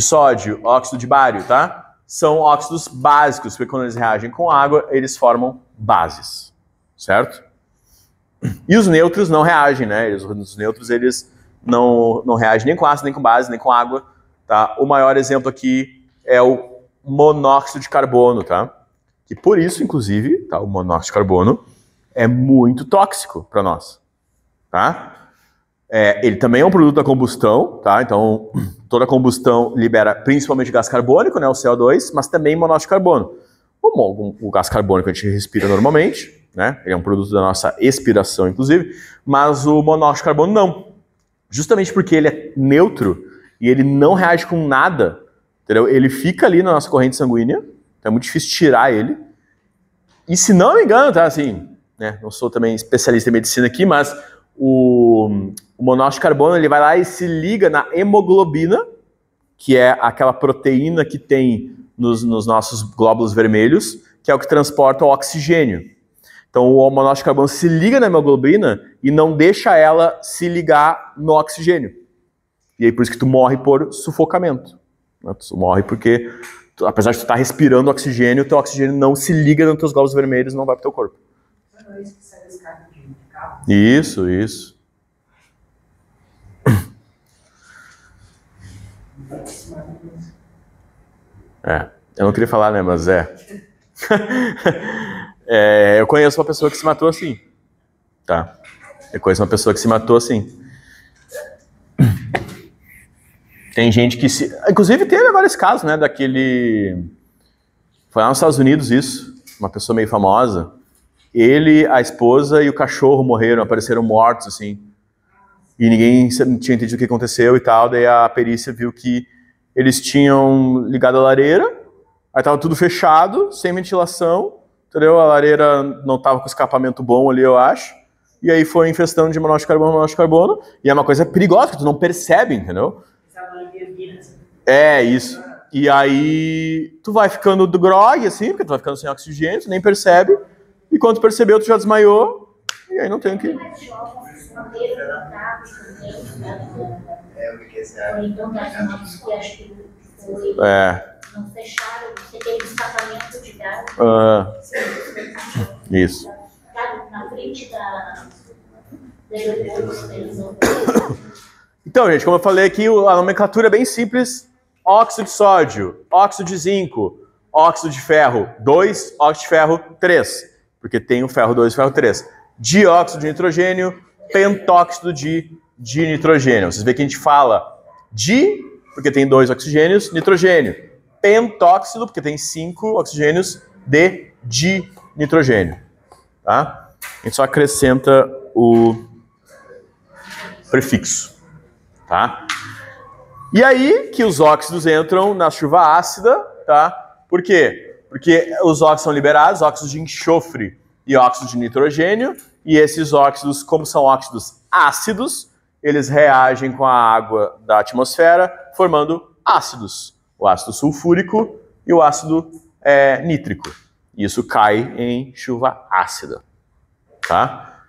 sódio, óxido de bário, tá? São óxidos básicos, porque quando eles reagem com água, eles formam bases, certo? E os neutros não reagem, né? Os neutros, eles não reagem nem com ácido, nem com base, nem com água, tá? O maior exemplo aqui é o monóxido de carbono, tá? E por isso, inclusive, tá, o monóxido de carbono é muito tóxico para nós, tá? Ele também é um produto da combustão, tá? Então, toda combustão libera principalmente gás carbônico, né, o CO2, mas também monóxido de carbono. O gás carbônico a gente respira normalmente, né? Ele é um produto da nossa expiração, inclusive, mas o monóxido de carbono não. Justamente porque ele é neutro e ele não reage com nada, entendeu? Ele fica ali na nossa corrente sanguínea, então é muito difícil tirar ele. E se não me engano, tá, assim, né, não sou também especialista em medicina aqui, mas o monóxido de carbono, ele vai lá e se liga na hemoglobina, que é aquela proteína que tem nos nossos glóbulos vermelhos, que é o que transporta o oxigênio. Então o monóxido de carbono se liga na hemoglobina e não deixa ela se ligar no oxigênio. E aí por isso que tu morre por sufocamento. Né? Tu morre porque, apesar de tu estar respirando oxigênio, o teu oxigênio não se liga nos teus glóbulos vermelhos e não vai pro teu corpo. Isso. Eu não queria falar, né, mas eu conheço uma pessoa que se matou assim, tá? Eu conheço uma pessoa que se matou assim. Tem gente que se... Inclusive teve vários casos, né, daquele... Foi lá nos Estados Unidos isso, uma pessoa meio famosa. Ele, a esposa e o cachorro morreram, apareceram mortos, assim. E ninguém tinha entendido o que aconteceu e tal. Daí a perícia viu que eles tinham ligado a lareira, aí tava tudo fechado, sem ventilação, entendeu? A lareira não tava com escapamento bom ali, eu acho. E aí foi infestando de monóxido de carbono. E é uma coisa perigosa, que tu não percebe, entendeu? É, isso. E aí tu vai ficando do grog, assim, porque tu vai ficando sem oxigênio, tu nem percebe. E quando tu percebeu, tu já desmaiou. E aí não tem o que... Não fecharam, você teve escapamento de gás. Isso. Na frente da... Então, gente, como eu falei aqui, a nomenclatura é bem simples. óxido de sódio, óxido de zinco, óxido de ferro 2, óxido de ferro 3, porque tem o ferro 2 e o ferro 3. Dióxido de nitrogênio, pentóxido de nitrogênio. Vocês veem que a gente fala porque tem 2 oxigênios, nitrogênio. Pentóxido, porque tem 5 oxigênios de nitrogênio. Tá? A gente só acrescenta o prefixo. Tá? E aí que os óxidos entram na chuva ácida, tá? Por quê? Porque os óxidos são liberados, óxidos de enxofre e óxidos de nitrogênio, e esses óxidos, como são óxidos ácidos, eles reagem com a água da atmosfera, formando ácidos. O ácido sulfúrico e o ácido nítrico. Isso cai em chuva ácida. Tá?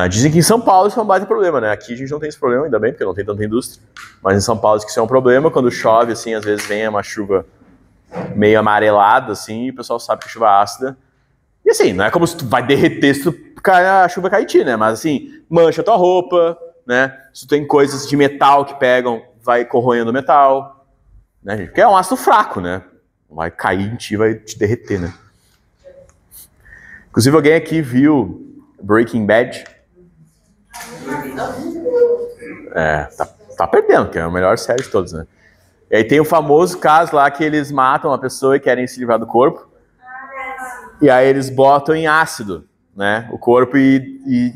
Dizem que em São Paulo isso é um baita problema, né? Aqui a gente não tem esse problema, ainda bem, porque não tem tanta indústria. Mas em São Paulo isso é um problema. Quando chove, assim, às vezes vem uma chuva meio amarelada, assim, e o pessoal sabe que é chuva ácida. E assim, não é como se tu vai derreter se a chuva cair em ti, né? Mas assim, mancha a tua roupa, né? Se tu tem coisas de metal que pegam, vai corroendo o metal, né, gente? Porque é um ácido fraco, né? Vai cair em ti, vai te derreter, né? Inclusive, alguém aqui viu Breaking Bad? Tá perdendo, que é a melhor série de todos, né? E aí tem o famoso caso lá que eles matam a pessoa e querem se livrar do corpo. E aí eles botam em ácido, né? O corpo e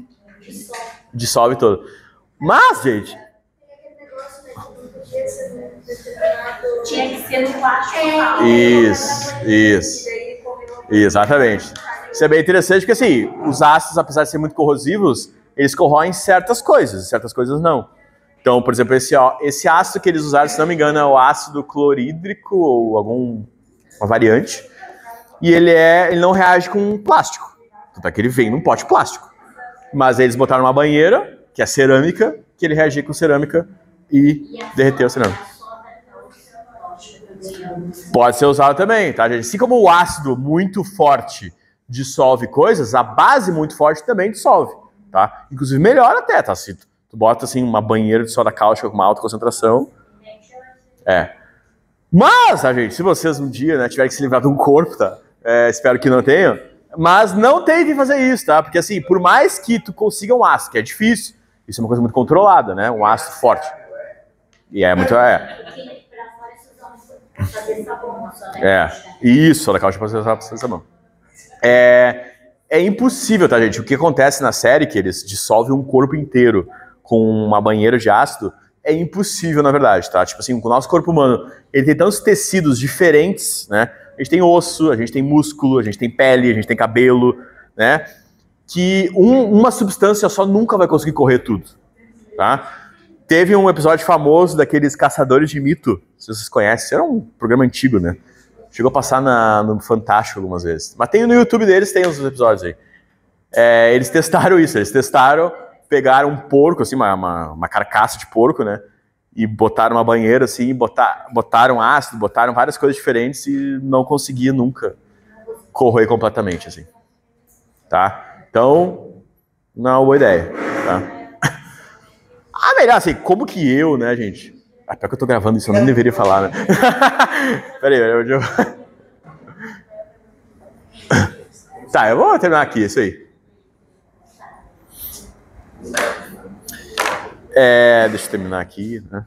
dissolve todo. Mas, gente... Tinha que ser no plástico. Isso. Exatamente. Isso é bem interessante, porque assim, os ácidos, apesar de serem muito corrosivos, eles corroem certas coisas não. Então, por exemplo, esse ácido que eles usaram, se não me engano, é o ácido clorídrico ou alguma variante, e ele não reage com plástico. Tanto é que ele vem num pote plástico. Mas eles botaram uma banheira, que é cerâmica, que ele reagia com cerâmica e derreteu a cerâmica. Pode ser usado também, tá, gente? Assim como o ácido muito forte dissolve coisas, a base muito forte também dissolve, tá? Inclusive melhor até, tá? Se tu bota assim uma banheira de soda cáustica com uma alta concentração, Mas, tá, gente, se vocês um dia, né, tiverem que se livrar de um corpo, tá? Espero que não tenham, mas não tentem fazer isso, tá? Porque assim, por mais que tu consiga um ácido, que é difícil, isso é uma coisa muito controlada, né? Um ácido forte. E é muito... Isso, soda cáustica para fazer sabão. É impossível, tá, gente? O que acontece na série, que eles dissolvem um corpo inteiro com uma banheira de ácido, é impossível, na verdade, tá? Tipo assim, o nosso corpo humano, ele tem tantos tecidos diferentes, né? A gente tem osso, a gente tem músculo, a gente tem pele, a gente tem cabelo, né? Que uma substância só nunca vai conseguir correr tudo, tá? Teve um episódio famoso daqueles Caçadores de Mito, se vocês conhecem, era um programa antigo, né? Chegou a passar no Fantástico algumas vezes. Mas tem no YouTube deles, tem os episódios aí. Eles testaram isso, pegaram um porco, assim, uma carcaça de porco, né? E botaram uma banheira, assim, botaram ácido, botaram várias coisas diferentes e não conseguia nunca corroer completamente, assim. Tá? Então, não é uma boa ideia, tá? Melhor assim, como que eu, né, gente? Pior que eu tô gravando isso, eu nem deveria falar, né? Peraí, Tá, eu vou terminar aqui, isso aí. Deixa eu terminar aqui, né?